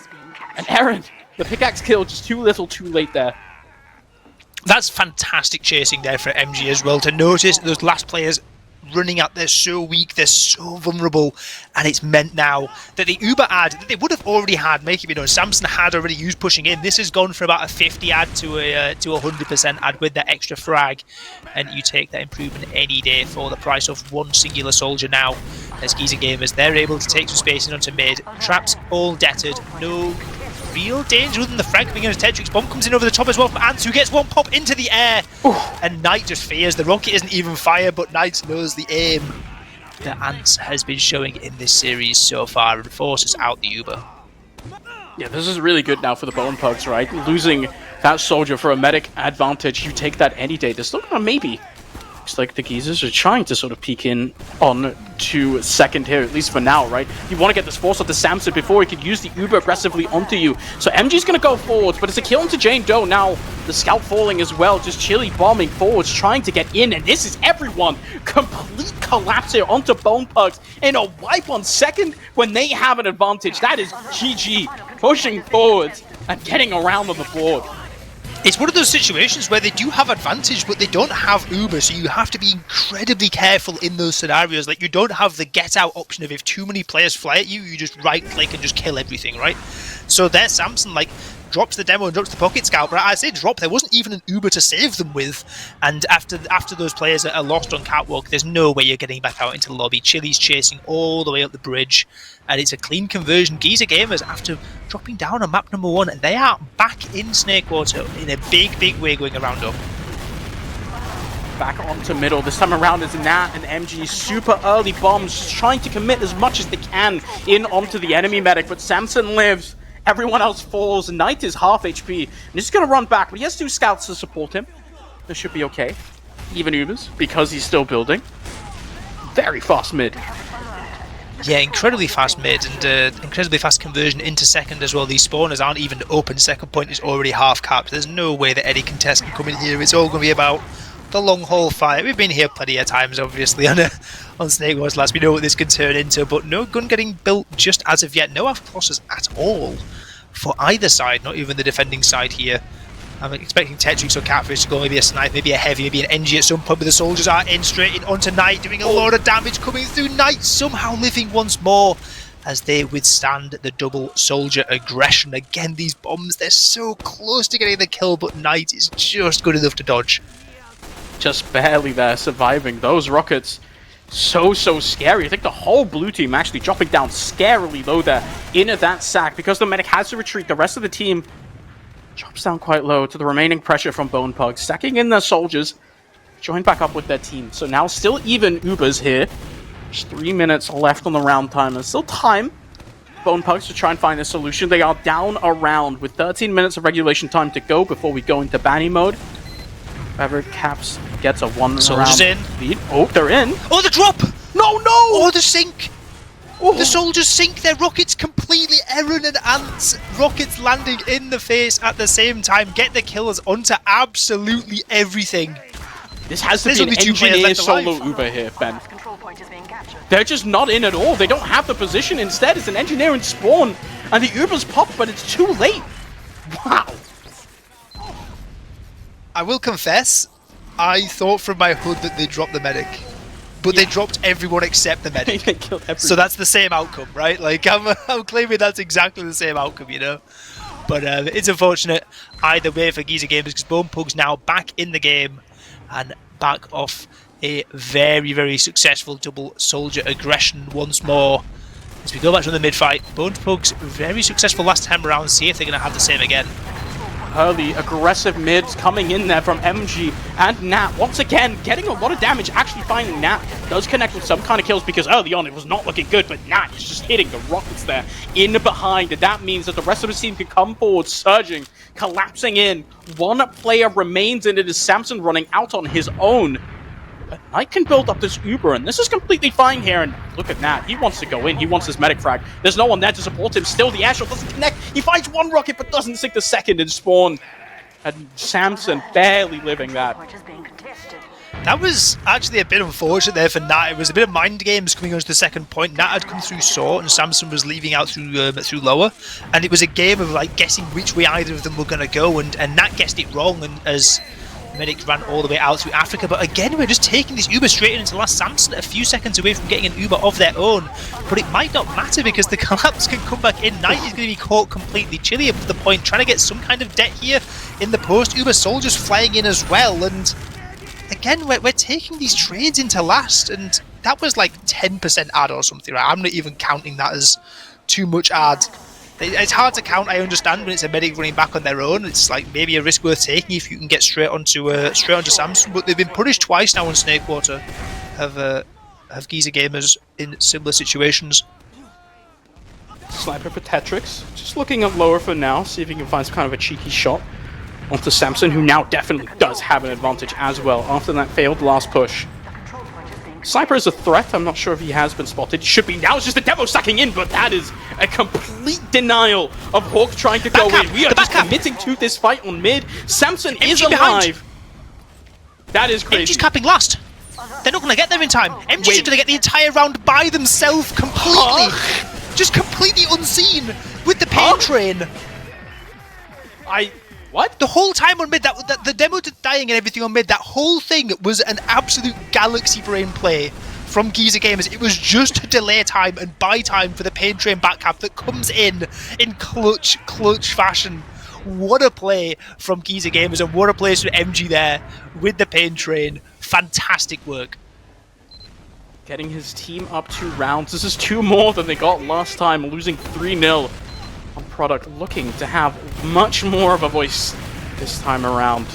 Speaker 1: And Aaron, the pickaxe kill, just too little, too late there.
Speaker 2: That's fantastic chasing there for MG as well, to notice those last players running out. They're so weak, they're so vulnerable, and it's meant now that the Uber ad that they would have already had, make it be known, Samson had already used pushing in. This has gone from about a 50 ad to a 100% ad with that extra frag, and you take that improvement any day for the price of one singular soldier now. As Giza Gamers, they're able to take some spacing onto mid, traps all deaded, no real danger other than the frag coming in as Tetrix. Bomb comes in over the top as well from Ants, who gets one pop into the air. And Knight just fears. The rocket isn't even fired, but Knight knows the aim that Ants has been showing in this series so far and forces out the Uber.
Speaker 1: Yeah, this is really good now for the Bone Pugs, right? Losing that soldier for a medic advantage, you take that any day. There's still a maybe. Looks like the Geezers are trying to sort of peek in on to second here, at least for now, right? You want to get this force onto Samson before he could use the Uber aggressively onto you. So MG's going to go forwards, but it's a kill into Jane Doe. Now the scout falling as well, just chilly bombing forwards, trying to get in, and this is everyone. Complete collapse here onto Bone Pugs in a wipe on second when they have an advantage. That is GG, pushing forwards and getting around on the board.
Speaker 2: It's one of those situations where they do have advantage, but they don't have Uber, so you have to be incredibly careful in those scenarios. Like, you don't have the get out option of if too many players fly at you, you just right click and just kill everything, right? So there Samson, like, drops the demo and drops the pocket scout, but I say drop, there wasn't even an Uber to save them with, and after those players are lost on catwalk, there's no way you're getting back out into the lobby. Chili's chasing all the way up the bridge, and it's a clean conversion. Giza Gamers, after dropping down on map number 1, and they are back in Snakewater in a big way going around up.
Speaker 1: Back onto middle. This time around is Nat and MG. Super early bombs, just trying to commit as much as they can in onto the enemy medic, but Samson lives. Everyone else falls. Knight is half HP. And he's going to run back, but he has 2 scouts to support him. This should be okay. Even Ubers, because he's still building. Very fast mid.
Speaker 2: Yeah, incredibly fast mid and incredibly fast conversion into second as well. These spawners aren't even open. Second point is already half capped. There's no way that any contest can come in here. It's all going to be about the long haul fight. We've been here plenty of times, obviously, on Snakewater last. We know what this can turn into, but no gun getting built just as of yet. No after-crosses at all for either side, not even the defending side here. I'm expecting Tetrix or Catfish to go maybe a snipe, maybe a heavy, maybe an NG at some point, but the soldiers are in straight in onto Knight, doing a lot of damage coming through. Knight somehow living once more as they withstand the double soldier aggression. Again, these bombs, they're so close to getting the kill, but Knight is just good enough to dodge.
Speaker 1: Just barely there, surviving. Those rockets, so scary. I think the whole blue team actually dropping down scarily low there into that sack because the medic has to retreat. The rest of the team drops down quite low to the remaining pressure from Bone Pugs, stacking in their soldiers, join back up with their team. So now still even Ubers here. Just 3 minutes left on the round time. There's still time. Bone Pugs to try and find a solution. They are down a round with 13 minutes of regulation time to go before we go into Banny mode. Whoever caps gets a 1 round
Speaker 2: in.
Speaker 1: lead. Oh, they're in.
Speaker 2: Oh, the drop!
Speaker 1: No!
Speaker 2: Oh, the sink! Oh. The soldiers sink their rockets completely. Aaron and Ants rockets landing in the face at the same time. Get the kills onto absolutely everything.
Speaker 1: This has to be an engineer solo Uber here, Ben. They're just not in at all. They don't have the position. Instead, it's an engineer in spawn. And the Uber's popped, but it's too late. Wow.
Speaker 2: I will confess, I thought from my hood that they dropped the medic. But they dropped everyone except the medic.
Speaker 1: They killed everyone.
Speaker 2: So that's the same outcome, right? Like, I'm claiming that's exactly the same outcome, you know? But it's unfortunate either way for Giza Gamers because Bone Pugs now back in the game and back off a very successful double soldier aggression once more. As we go back to the mid-fight, Bone Pugs very successful last time around. See if they're going to have the same again.
Speaker 1: Early aggressive mids coming in there from MG and Nat. Once again, getting a lot of damage. Actually finding Nat does connect with some kind of kills because early on it was not looking good, but Nat is just hitting the rockets there in behind. And that means that the rest of the team can come forward, surging, collapsing in. One player remains, and it is Samson running out on his own. But Knight can build up this Uber, and this is completely fine here. And look at Nat. He wants to go in. He wants his medic frag. There's no one there to support him. Still, the airshot doesn't connect. He finds one rocket, but doesn't sink the second in spawn. And Samson barely living that.
Speaker 2: That was actually a bit unfortunate there for Nat. It was a bit of mind games coming on to the second point. Nat had come through short and Samson was leaving out through lower. And it was a game of like guessing which way either of them were going to go. And Nat guessed it wrong. And as Medic ran all the way out to Africa, but again, we're just taking this Uber straight into last. Samson a few seconds away from getting an Uber of their own, but it might not matter because the collapse can come back in. Knight is going to be caught completely chilly up to the point, trying to get some kind of debt here in the post. Uber soldiers flying in as well, and again, we're taking these trades into last, and that was like 10% ad or something, right? I'm not even counting that as too much ad. It's hard to count, I understand, when it's a medic running back on their own. It's like maybe a risk worth taking if you can get straight onto Samson. But they've been punished twice now on Snakewater. Have Giza gamers in similar situations.
Speaker 1: Sniper for Tetrix, just looking up lower for now, see if he can find some kind of a cheeky shot onto Samson, who now definitely does have an advantage as well after that failed last push. Sniper is a threat. I'm not sure if he has been spotted. Should be now. It's just the demo sucking in, but that is a complete denial of Hawk trying to go in. We are just committing to this fight on mid. Samson is alive. That is crazy.
Speaker 2: MG's capping last. They're not going to get there in time. MG's going to get the entire round by themselves completely. Just completely unseen with the pain train.
Speaker 1: What?
Speaker 2: The whole time on mid, the demo dying and everything on mid, that whole thing was an absolute galaxy brain play from Giza Gamers. It was just to delay time and buy time for the pain train backcap that comes in clutch fashion. What a play from Giza Gamers, and what a play from MG there with the pain train. Fantastic work.
Speaker 1: Getting his team up 2 rounds. This is 2 more than they got last time, losing 3-0. On Product, looking to have much more of a voice this time around.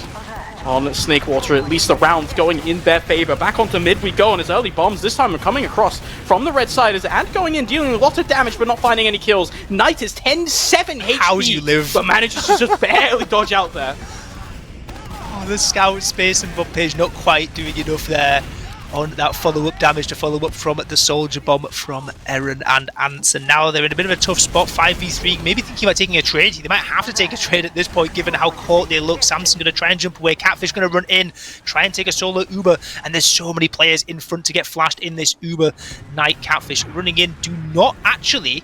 Speaker 1: On Snakewater, at least the rounds going in their favor. Back onto mid we go, and his early bombs this time are coming across from the red side as Ant going in, dealing a lot of damage but not finding any kills. Knight is 10-7 HP,
Speaker 2: how do you live?
Speaker 1: But manages to just barely dodge out there.
Speaker 2: Oh, the scout space and bump page not quite doing enough there on that follow-up damage to follow up from the soldier bomb from Eren and Ants, and now they're in a bit of a tough spot. 5v3, maybe thinking about taking a trade. They might have to take a trade at this point given how caught they look. Samson going to try and jump away, Catfish going to run in, try and take a solo Uber, and there's so many players in front to get flashed in this Uber. Knight, Catfish running in, do not actually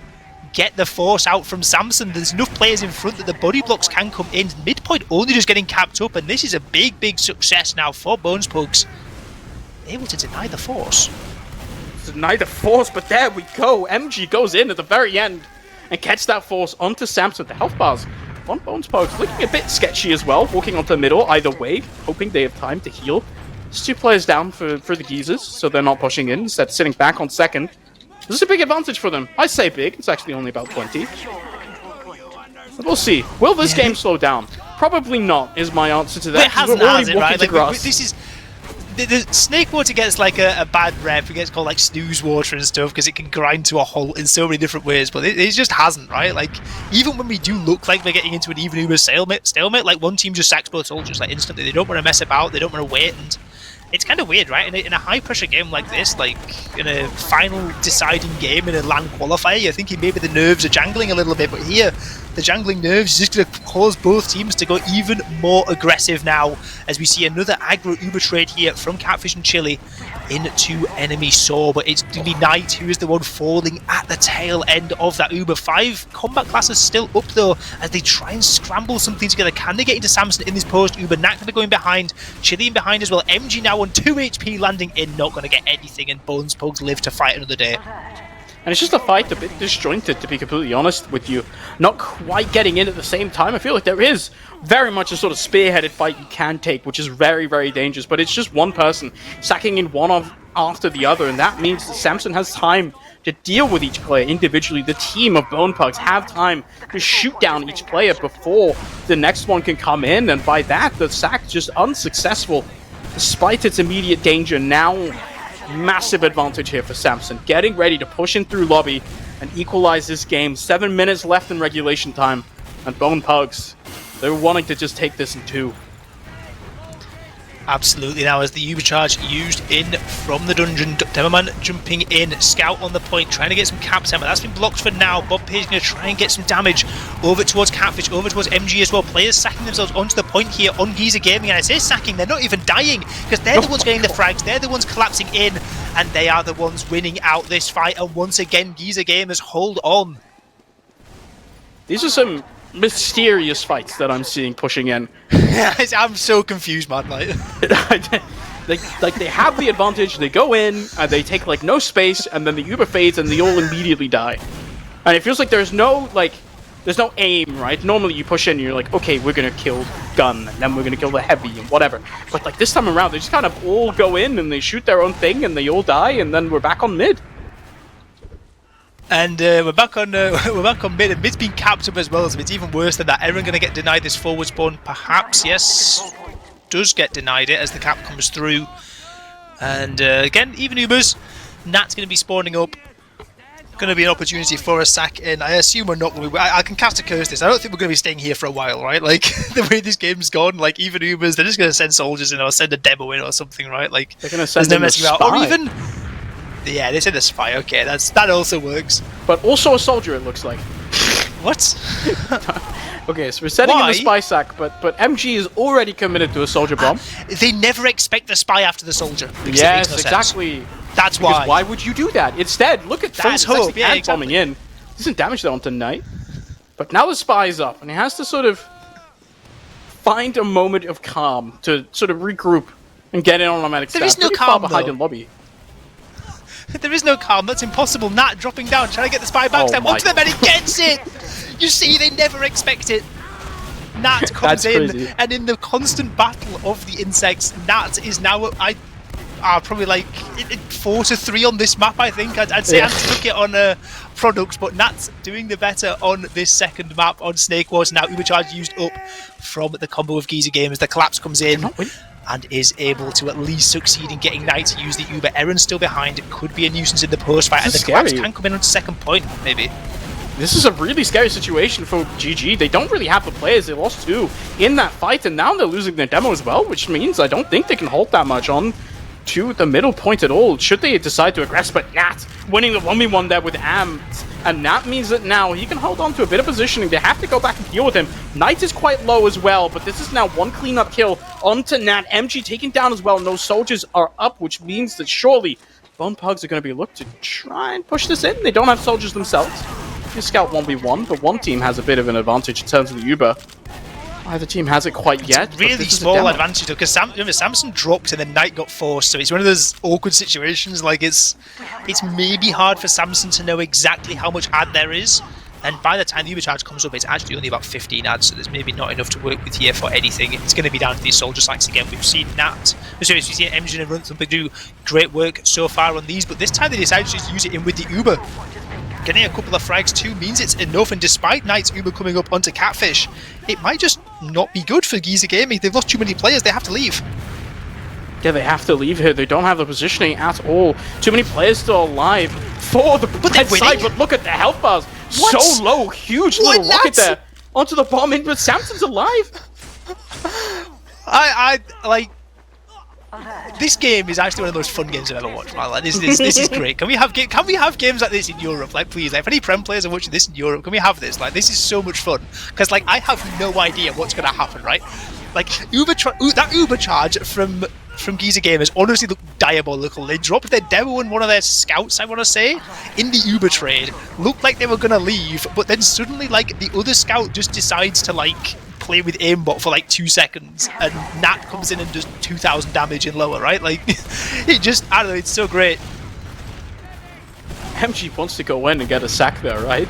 Speaker 2: get the force out from Samson. There's enough players in front that the body blocks can come in. Midpoint only just getting capped up, and this is a big success now for Bones Pugs. Able to deny the force.
Speaker 1: Deny the force, but there we go. MG goes in at the very end and gets that force onto Samson. The health bars on Bones Pugs looking a bit sketchy as well, walking onto the middle either way, hoping they have time to heal. There's 2 players down for the Geezers, so they're not pushing in, instead sitting back on second. This is a big advantage for them. I say big, it's actually only about 20. But we'll see. Will this game slow down? Probably not, is my answer to that.
Speaker 2: It hasn't, has it, right?
Speaker 1: This
Speaker 2: is... The Snakewater gets like a bad rep. It gets called like snooze water and stuff because it can grind to a halt in so many different ways, but it just hasn't, right? Like, even when we do look like we're getting into an even Uber stalemate, like one team just sacks both soldiers like instantly. They don't want to mess about, they don't want to wait, and it's kind of weird, right? In a high pressure game like this, like in a final deciding game in a LAN qualifier, you're thinking maybe the nerves are jangling a little bit, but here the jangling nerves is just going to cause both teams to go even more aggressive now as we see another aggro Uber trade here from Catfish and Chili into enemy Saw, but it's going to be Knight who is the one falling at the tail end of that Uber. 5 combat classes still up though as they try and scramble something together. Can they get into Samson in this post Uber? Nat going to go in behind, Chili in behind as well. MG now on 2 HP landing in, not going to get anything, and Bones Pugs live to fight another day.
Speaker 1: And it's just a fight a bit disjointed, to be completely honest with you. Not quite getting in at the same time. I feel like there is very much a sort of spearheaded fight you can take, which is very dangerous. But it's just one person sacking in one after the other, and that means that Samson has time to deal with each player individually. The team of Bone Pugs have time to shoot down each player before the next one can come in, and by that, the sack just unsuccessful, despite its immediate danger. Now, massive advantage here for Samson, getting ready to push in through lobby and equalize this game. 7 minutes left in regulation time, and Bone Pugs, they're wanting to just take this in 2.
Speaker 2: Absolutely. Now as the Uber charge used in from the dungeon, Demoman jumping in, Scout on the point, trying to get some caps out, but that's been blocked for now. Bob Page going to try and get some damage over towards Catfish, over towards MG as well. Players sacking themselves onto the point here on Giza Gaming, and I say sacking, they're not even dying because they're the ones getting the frags, they're the ones collapsing in, and they are the ones winning out this fight. And once again, Giza Gamers hold on.
Speaker 1: These are some mysterious fights that I'm seeing pushing in.
Speaker 2: I'm so confused, man. Like,
Speaker 1: they have the advantage, they go in, and they take, like, no space, and then the Uber fades, and they all immediately die. And it feels like there's no aim, right? Normally you push in and you're like, okay, we're gonna kill gun, and then we're gonna kill the heavy, and whatever. But, like, this time around, they just kind of all go in, and they shoot their own thing, and they all die, and then we're back on mid.
Speaker 2: and we're back on mid, and mid's been capped up as well, so it's even worse than that. Everyone gonna get denied this forward spawn, perhaps, yes. Does get denied it as the cap comes through. And again, even Ubers, Nat's gonna be spawning up. Going to be an opportunity for a sack in. I assume we're not going to. I can cast a curse this. I don't think we're going to be staying here for a while, right? Like the way this game's gone, like even Ubers, they're just going to send soldiers in or send a demo in or something, right? Like
Speaker 1: they're going to send
Speaker 2: no
Speaker 1: in the
Speaker 2: messing
Speaker 1: spy.
Speaker 2: Or even, yeah, they send a spy. Okay, that also works.
Speaker 1: But also a soldier, it looks like.
Speaker 2: What?
Speaker 1: Okay, so we're sending in
Speaker 2: Why?
Speaker 1: the spy sack, but MG is already committed to a soldier bomb.
Speaker 2: They never expect the spy after the soldier. Because it makes
Speaker 1: Yes,
Speaker 2: no sense.
Speaker 1: exactly.
Speaker 2: That's
Speaker 1: Because
Speaker 2: why.
Speaker 1: why would you do that? Instead, look at that.
Speaker 2: False
Speaker 1: It's
Speaker 2: hope,
Speaker 1: actually
Speaker 2: yeah,
Speaker 1: ant
Speaker 2: exactly.
Speaker 1: bombing in. Doesn't damage that onto Knight. But now the spy's up, and he has to sort of find a moment of calm to sort of regroup and get in on automatic
Speaker 2: There
Speaker 1: stab.
Speaker 2: is no
Speaker 1: Pretty
Speaker 2: calm,
Speaker 1: far behind
Speaker 2: though.
Speaker 1: in lobby.
Speaker 2: There is no calm. That's impossible. Nat dropping down, trying to get the spy back
Speaker 1: Oh
Speaker 2: stab
Speaker 1: my
Speaker 2: onto the medic, gets it. You see, they never expect it. Nat comes
Speaker 1: That's
Speaker 2: in,
Speaker 1: crazy.
Speaker 2: and in the constant battle of the insects, Nat is now probably like 4-3 on this map. I think I'd say
Speaker 1: Yeah.
Speaker 2: Ant took it on products, but Nat's doing the better on this second map on Snakewater. Now Ubercharge used up from the combo of Geezer Gamers. The collapse comes in and is able to at least succeed in getting Knight to use the Uber. Aaron's still behind. It could be a nuisance in the post fight, and
Speaker 1: This
Speaker 2: the
Speaker 1: is
Speaker 2: collapse
Speaker 1: scary.
Speaker 2: can come in on second point, maybe.
Speaker 1: This is a really scary situation for GG. They don't really have the players. They lost 2 in that fight, and now they're losing their demo as well, which means I don't think they can hold that much on to the middle point at all, should they decide to aggress. But Nat winning the 1v1 there with Am, and that means that now he can hold on to a bit of positioning. They have to go back and deal with him. Knight is quite low as well, but this is now one cleanup kill onto Nat. MG taken down as well, and those soldiers are up, which means that surely PUGS are going to be looked to try and push this in. They don't have soldiers themselves. You scout 1v1, but one team has a bit of an advantage in terms of the Uber. Neither team has it quite yet. but
Speaker 2: Really
Speaker 1: this is a
Speaker 2: small
Speaker 1: demo.
Speaker 2: advantage though, because Samson dropped and then Knight got forced, so it's one of those awkward situations. Like it's maybe hard for Samson to know exactly how much ad there is, and by the time the Ubercharge comes up, it's actually only about 15 ads, so there's maybe not enough to work with here for anything. It's going to be down to these soldier sacks again. We've seen we've seen MG and Run Thumper do great work so far on these, but this time they decided to just use it in with the Uber. Getting a couple of frags too means it's enough, and despite Knight's Uber coming up onto Catfish, it might just not be good for Geezer Gaming. They've lost too many players, they have to leave.
Speaker 1: Yeah, they have to leave here. They don't have the positioning at all. Too many players still alive for the
Speaker 2: they're
Speaker 1: red side,
Speaker 2: winning?
Speaker 1: but look at the health bars.
Speaker 2: What?
Speaker 1: So low, huge
Speaker 2: What?
Speaker 1: little rocket
Speaker 2: That's-
Speaker 1: there onto the bomb in, but Samson's alive.
Speaker 2: I like... This game is actually one of the most fun games I've ever watched, man. Like, this is great. Can we have games like this in Europe? Like, please, like, if any Prem players are watching this in Europe, can we have this? Like, this is so much fun. Because, like, I have no idea what's going to happen, right? Like, that Uber charge from Geezer Gamers honestly looked diabolical. They dropped their demo and one of their scouts, I want to say, in the Uber trade. Looked like they were going to leave, but then suddenly, like, the other scout just decides to, like, play with aimbot for like 2 seconds, and Nat comes in and does 2,000 damage in lower, right? Like, it just, I don't know, it's so great.
Speaker 1: MG wants to go in and get a sack there, right?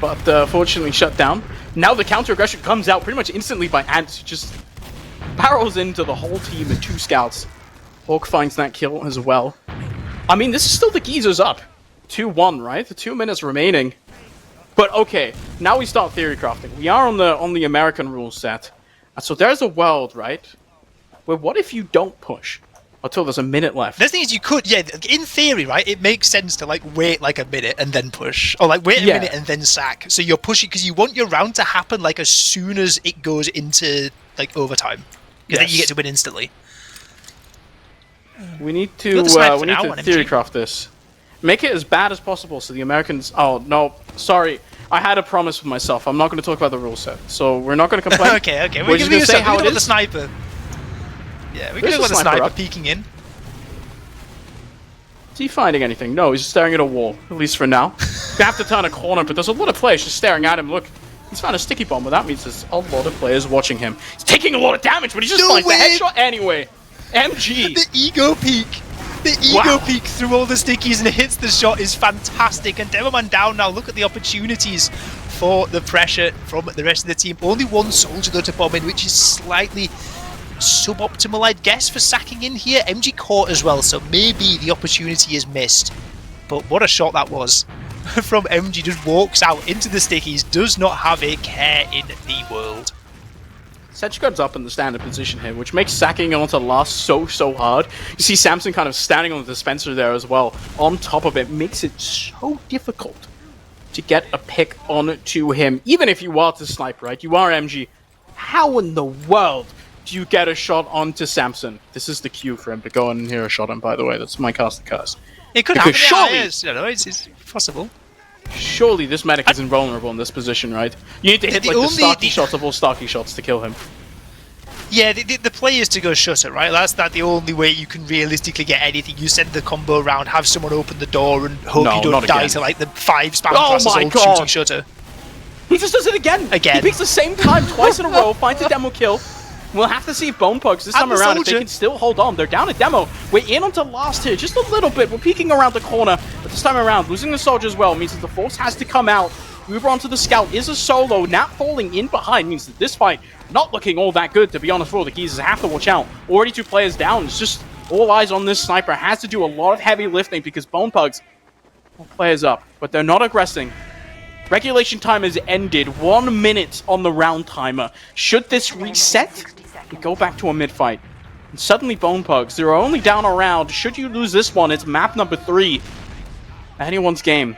Speaker 1: But fortunately shut down. Now the counter aggression comes out pretty much instantly by Ant, who just barrels into the whole team and 2 scouts. Hawk finds that kill as well. I mean, this is still the Geezers up. 2-1, right? The 2 minutes remaining. But okay, now we start theory crafting. We are on the American rule set. So there's a world, right? Where what if you don't push until there's a minute left?
Speaker 2: The thing is, you could, yeah, in theory, right, it makes sense to, like, wait, like, a minute and then push. Or, like, wait a minute and then sack. So you're pushing, because you want your round to happen, like, as soon as it goes into, like, overtime. Because then you get to win instantly.
Speaker 1: We need
Speaker 2: You're
Speaker 1: to
Speaker 2: the sniper
Speaker 1: we
Speaker 2: for
Speaker 1: need
Speaker 2: now
Speaker 1: to
Speaker 2: on
Speaker 1: theory
Speaker 2: MG.
Speaker 1: craft this. Make it as bad as possible so the Americans... Oh, no. Sorry. I had a promise with myself. I'm not going to talk about the rule set. So we're not going to complain.
Speaker 2: okay.
Speaker 1: We're just going to say how it
Speaker 2: the
Speaker 1: is.
Speaker 2: sniper. Yeah, we can
Speaker 1: There's
Speaker 2: go with
Speaker 1: a
Speaker 2: the
Speaker 1: sniper
Speaker 2: sniper
Speaker 1: up.
Speaker 2: peeking in.
Speaker 1: Is he finding anything? No, he's just staring at a wall. At least for now. We have to turn a corner, but there's a lot of players just staring at him. Look, He's found a sticky bomb, but that means there's a lot of players watching him. He's taking a lot of damage, but he just finds the headshot anyway. MG.
Speaker 2: The ego peak. The ego peek through all the stickies and hits the shot is fantastic. And Demoman down now. Look at the opportunities for the pressure from the rest of the team. Only one soldier though to bomb in, which is slightly suboptimal, I'd guess, for sacking in here. MG caught as well, so maybe the opportunity is missed. But what a shot that was from MG. Just walks out into the stickies, does not have a care in the world.
Speaker 1: Sedge goes up in the standard position here, which makes sacking onto last so hard. You see Samson kind of standing on the dispenser there as well. On top of it, makes it so difficult to get a pick onto him. Even if you are to snipe, right? You are MG. How in the world do you get a shot onto Samson? This is the cue for him to go in and hear a shot on, by the way. That's my cast the curse.
Speaker 2: It could
Speaker 1: because
Speaker 2: happen,
Speaker 1: surely,
Speaker 2: it's possible.
Speaker 1: Surely this medic is invulnerable in this position, right? You need to hit like the Starkey shots of all Starkey shots to kill him.
Speaker 2: Yeah, the play is to go shutter, right? That's the only way you can realistically get anything. You send the combo around, have someone open the door, and hope you don't die to like the 5 spam classes all shooting shutter.
Speaker 1: He just does it again! He picks the same time twice in a row, finds a demo kill. We'll have to see if Bonepugs this time around, if they can still hold on. They're down a demo. We're in onto last here, just a little bit. We're peeking around the corner, but this time around, losing the soldier as well means that the force has to come out. Uber onto the scout is a solo. Nat falling in behind means that this fight not looking all that good, to be honest, for the Geezers. Have to watch out. Already 2 players down. It's just all eyes on this sniper. Has to do a lot of heavy lifting because Bonepugs all players up, but they're not aggressing. Regulation time has ended. 1 minute on the round timer. Should this reset? We go back to a mid-fight. And suddenly Bonepugs, they're only down a round. Should you lose this one, it's map number 3. Anyone's game.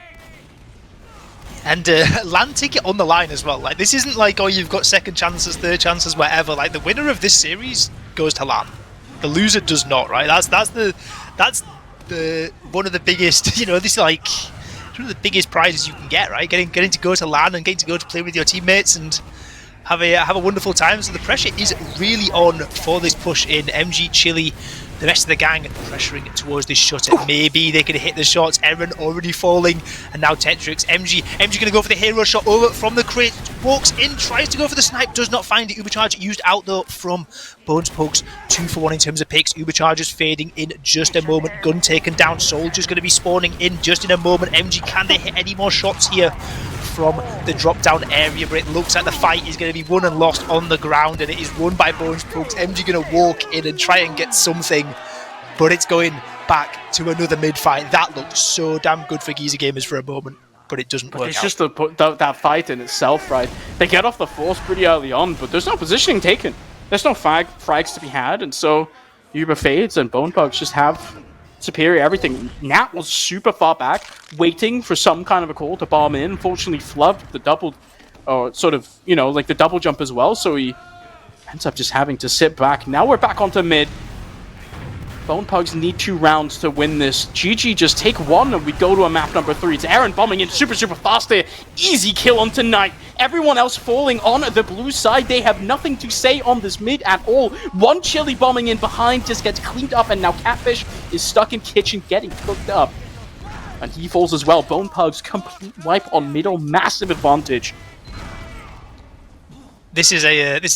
Speaker 2: And LAN ticket on the line as well. Like, this isn't like, oh, you've got second chances, third chances, whatever. Like, the winner of this series goes to LAN. The loser does not, right? That's the one of the biggest, you know, this like one of the biggest prizes you can get, right? Getting to go to LAN and getting to go to play with your teammates and have a wonderful time. So the pressure is really on for this push in. MG, Chili, the rest of the gang pressuring towards this shutter. Maybe they can hit the shots. Eren already falling, and now Tetrix. MG gonna go for the hero shot over from the crate. Walks in, tries to go for the snipe, does not find it. Ubercharge used out though from Bonespugs. 2 for 1 in terms of picks. Ubercharge fading in just a moment. Gun taken down. Soldier's gonna be spawning in just in a moment. MG, can they hit any more shots here from the drop down area? But it looks like the fight is going to be won and lost on the ground, and it is won by Bonespugs. MG going to walk in and try and get something, but it's going back to another mid fight. That looked so damn good for Geezer Gamers for a moment, but it doesn't work
Speaker 1: it's
Speaker 2: out.
Speaker 1: Just that fight in itself, right? They get off the force pretty early on, but there's no positioning taken. There's no frags to be had, and so Uber fades and Bonepugs just have superior everything. Nat was super far back, waiting for some kind of a call to bomb in. Unfortunately, flubbed the double, or sort of, you know, like the double jump as well, so he ends up just having to sit back. Now we're back onto mid. Bonepugs need 2 rounds to win this. GG just take 1 and we go to a map number 3. It's Eren bombing in super fast there. Easy kill on tonight. Everyone else falling on the blue side. They have nothing to say on this mid at all. 1 Chili bombing in behind just gets cleaned up, and now Catfish is stuck in kitchen getting cooked up. And he falls as well. Bonepugs complete wipe on middle. Massive advantage.
Speaker 2: This is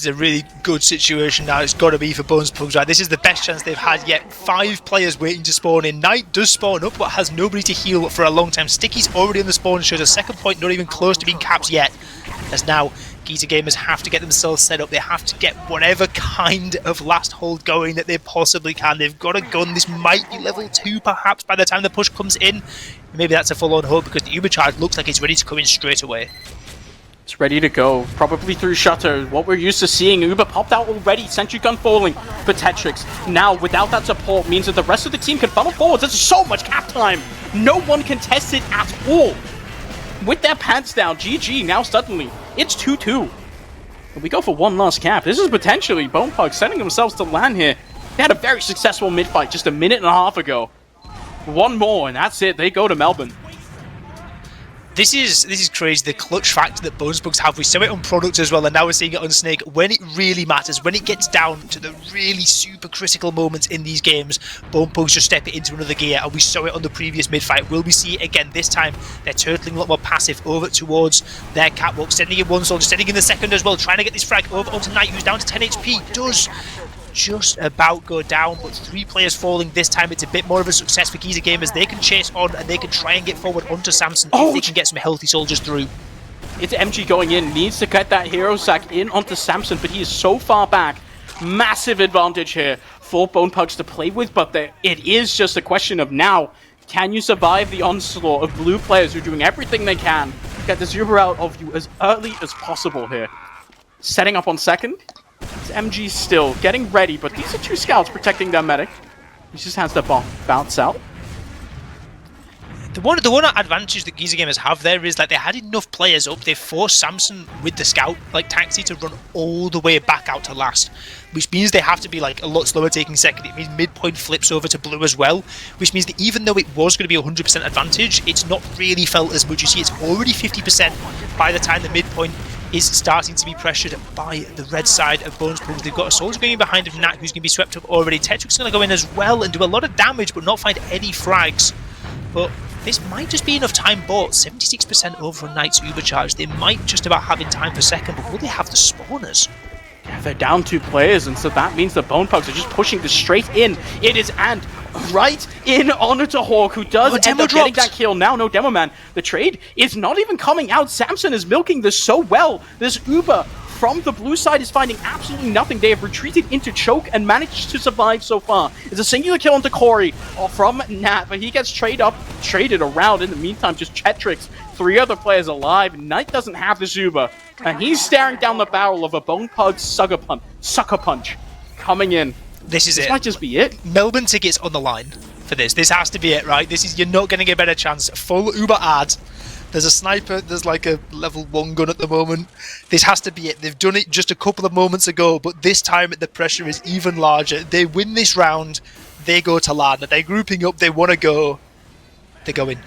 Speaker 2: a really good situation now. It's got to be for Bonespugs, right? This is the best chance they've had yet. 5 players waiting to spawn in. Knight does spawn up, but has nobody to heal for a long time. Sticky's already on the spawn, shows a second point, not even close to being capped yet. As now, Geezer Gamers have to get themselves set up. They have to get whatever kind of last hold going that they possibly can. They've got a gun. This might be level 2, perhaps, by the time the push comes in. Maybe that's a full-on hold, because the Ubercharge looks like it's ready to come in straight away.
Speaker 1: It's ready to go, probably through shutter. What we're used to seeing. Uber popped out already. Sentry gun falling for Tetrix. Now, without that support, means that the rest of the team can funnel forward. There's so much cap time. No one can test it at all. With their pants down, GG. Now suddenly, it's 2-2. And we go for 1 last cap. This is potentially Bonepugs setting themselves to LAN here. They had a very successful mid-fight just a minute and a half ago. 1 more, and that's it. They go to Melbourne.
Speaker 2: This is crazy, the clutch factor that Bonesbugs have. We saw it on Product as well, and now we're seeing it on Snake. When it really matters, when it gets down to the really super critical moments in these games, Bonesbugs just step it into another gear, and we saw it on the previous mid-fight. Will we see it again this time? They're turtling a lot more passive over towards their catwalk, sending in one soldier, sending in the second as well, trying to get this frag over onto Knight, who's down to 10 HP. Does just about go down, but 3 players falling this time. It's a bit more of a success for Giza Gamers. They can chase on and they can try and get forward onto Samson if they can get some healthy soldiers through.
Speaker 1: It's MG going in, needs to get that hero sack in onto Samson, but he is so far back. Massive advantage here for Bonepugs to play with, but it is just a question of now, can you survive the onslaught of blue players who are doing everything they can to get the Zuber out of you as early as possible here. Setting up on second. It's MG still getting ready, but these are 2 scouts protecting their medic. He just has the bomb bounce out.
Speaker 2: The one advantage that Giza Gamers have there is like they had enough players up. They forced Samson with the scout like taxi to run all the way back out to last, which means they have to be like a lot slower taking second. It means midpoint flips over to blue as well, which means that even though it was going to be 100% advantage, it's not really felt as much. You see, it's already 50% by the time the midpoint is starting to be pressured by the red side of Bonesbugs. They've got a soldier going behind of Nat who's going to be swept up already. Tetric's going to go in as well and do a lot of damage but not find any frags. But this might just be enough time bought. 76% over on Knight's Uber charge. They might just about have in time for second, but will they have the spawners?
Speaker 1: Yeah, they're down 2 players, and so that means the Bonepugs are just pushing this straight in. It is and right in onto Hawk, who does end up getting that kill. Now, no Demo Man. The trade is not even coming out. Samson is milking this so well. This Uber from the blue side is finding absolutely nothing. They have retreated into choke and managed to survive so far. It's a singular kill onto Corey from Nat, but he gets traded around. In the meantime, just Chetrix, 3 other players alive. Knight doesn't have the Zuba, and he's staring down the barrel of a Bonepug sucker punch coming in. This might just be it.
Speaker 2: Melbourne tickets on the line for this. This has to be it, right? You're not going to get a better chance. Full Uber ad. There's a sniper. There's like a level 1 gun at the moment. This has to be it. They've done it just a couple of moments ago, but this time the pressure is even larger. They win this round. They go to LAN. They're grouping up. They want to go. They go in.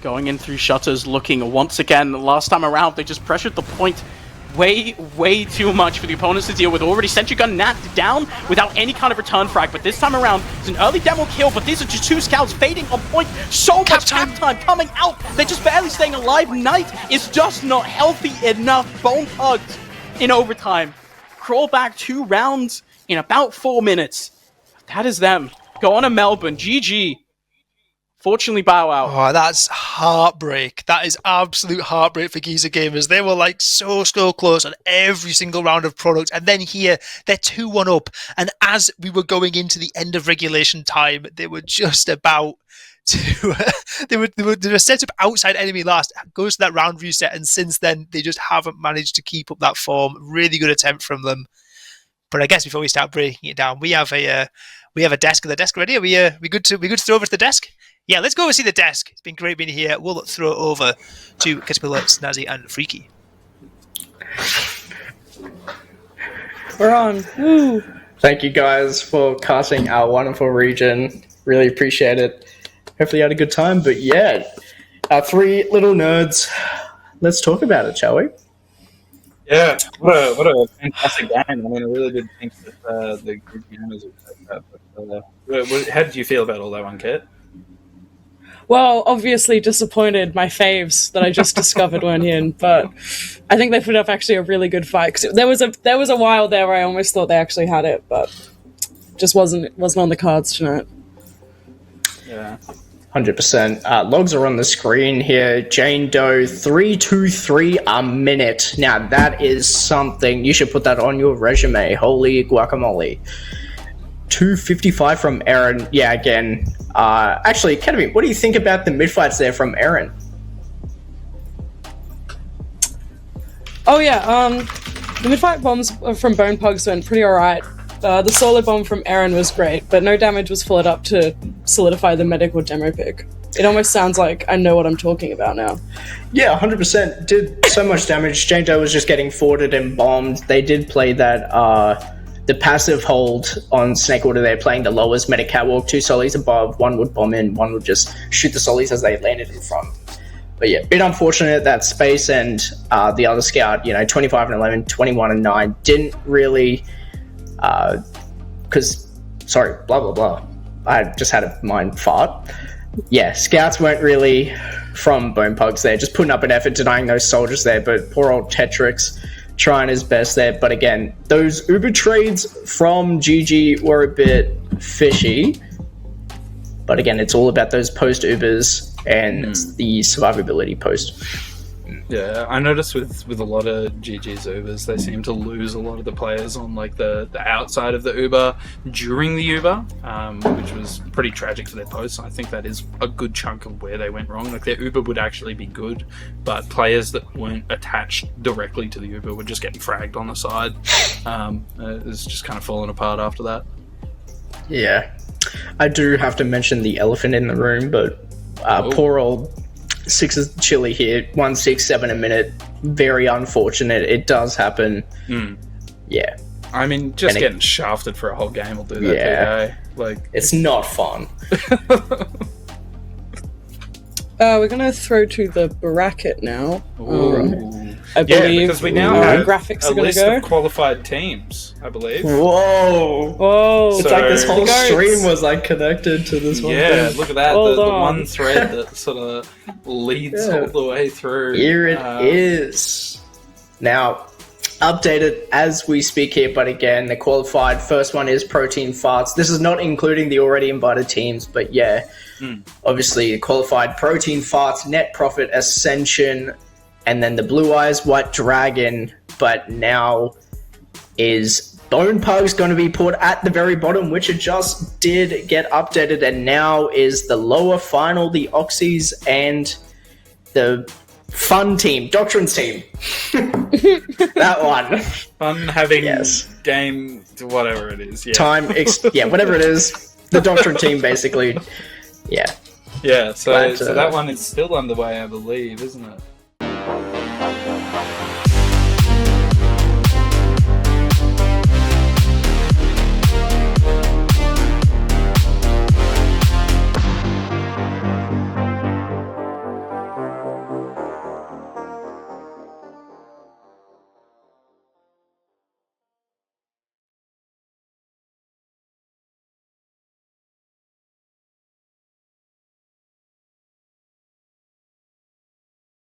Speaker 1: Going in through shutters, looking once again. Last time around, they just pressured the point way too much for the opponents to deal with. Already Sentry Gun Nat down without any kind of return frag, but this time around it's an early demo kill, but these are just 2 scouts fading on point. So much cap time coming out. They're just barely staying alive. Knight is just not healthy enough. Bonepugs in overtime. Crawl back 2 rounds in about 4 minutes. That is them. Go on to Melbourne. GG. Fortunately, bow out.
Speaker 2: Oh, that's heartbreak. That is absolute heartbreak for Giza Gamers. They were like so close on every single round of Product. And then here, they're 2-1 up. And as we were going into the end of regulation time, they were just about to... they were set up outside enemy last. Goes to that round reset. And since then, they just haven't managed to keep up that form. Really good attempt from them. But I guess before we start breaking it down, we have a desk. Are the desk ready? Are we good to throw over to the desk? Yeah, let's go and see the desk. It's been great being here. We'll throw it over to Ketapillar, Snazzy, and Freaky.
Speaker 5: We're on. Woo!
Speaker 3: Thank you guys for casting our wonderful region. Really appreciate it. Hopefully you had a good time. But yeah, our 3 little nerds. Let's talk about it, shall we?
Speaker 7: Yeah, what a fantastic game. I mean, I really did think that the group gamers would take that. But, how did you feel about all that one, Kat?
Speaker 5: Well, obviously disappointed my faves that I just discovered weren't in, but I think they put up actually a really good fight. 'Cause there was a while there where I almost thought they actually had it, but just wasn't on the cards tonight.
Speaker 7: Yeah.
Speaker 3: 100%. Logs are on the screen here. Jane Doe, 323 a minute. Now, that is something. You should put that on your resume. Holy guacamole. 255 from Aaron. Yeah, again. Actually, Academy, what do you think about the mid-fights there from Aaron?
Speaker 5: Oh yeah, the mid-fight bombs from Bonepugs went pretty alright. The solo bomb from Aaron was great, but no damage was followed up to solidify the medic or demo pick. It almost sounds like I know what I'm talking about now.
Speaker 3: Yeah, 100%. Did so much damage. Jane Doe was just getting forwarded and bombed. They did play that, the passive hold on Snakewater. They're playing the lowest medic catwalk, 2 solis above. One would bomb in, one would just shoot the solis as they landed in front. But yeah, bit unfortunate that Space and the other scout, 25 and 11, 21 and 9, didn't really, blah, blah, blah. I just had a mind fart. Yeah, scouts weren't really from Bone Pugs there, just putting up an effort, denying those soldiers there, but poor old Tetrix trying his best there. But again, those Uber trades from GG were a bit fishy. But again, it's all about those post Ubers and the survivability post.
Speaker 4: Yeah, I noticed with a lot of GG's Ubers, they seem to lose a lot of the players on like the outside of the Uber during the Uber, which was pretty tragic for their posts. I think that is a good chunk of where they went wrong. Like their Uber would actually be good, but players that weren't attached directly to the Uber were just getting fragged on the side. It's just kind of falling apart after that.
Speaker 3: Yeah, I do have to mention the elephant in the room, but poor old Six's chili here, 167 a minute. Very unfortunate. It does happen. Yeah.
Speaker 4: I mean, just getting shafted for a whole game will do that.
Speaker 3: Yeah.
Speaker 4: Like,
Speaker 3: it's not fun.
Speaker 5: We're gonna throw to the bracket now. I
Speaker 4: yeah,
Speaker 5: believe
Speaker 4: because we now have
Speaker 5: graphics
Speaker 4: a
Speaker 5: are gonna
Speaker 4: list
Speaker 5: go.
Speaker 4: of qualified teams, I believe.
Speaker 3: Whoa!
Speaker 5: Whoa!
Speaker 3: It's like this whole stream was like connected to this one.
Speaker 4: Yeah,
Speaker 3: thing.
Speaker 4: look at that.
Speaker 5: Hold
Speaker 4: The
Speaker 5: on.
Speaker 4: one thread that sort of leads all the way through.
Speaker 3: Here it is. Now, updated as we speak here, but again, the qualified first one is Protein Farts. This is not including the already invited teams, but yeah, obviously qualified Protein Farts, Net Profit, Ascension, and then the Blue Eyes White Dragon. But now is Bone Pugs going to be put at the very bottom, which it just did get updated, and now is the lower final, the Oxys and the fun team, Doctrine's team. That one.
Speaker 4: Fun having
Speaker 3: Yes.
Speaker 4: game, whatever it is. Yeah.
Speaker 3: Whatever it is. The Doctrine team, basically. Yeah.
Speaker 4: Yeah, so
Speaker 3: But,
Speaker 4: that one is still underway, I believe, isn't it?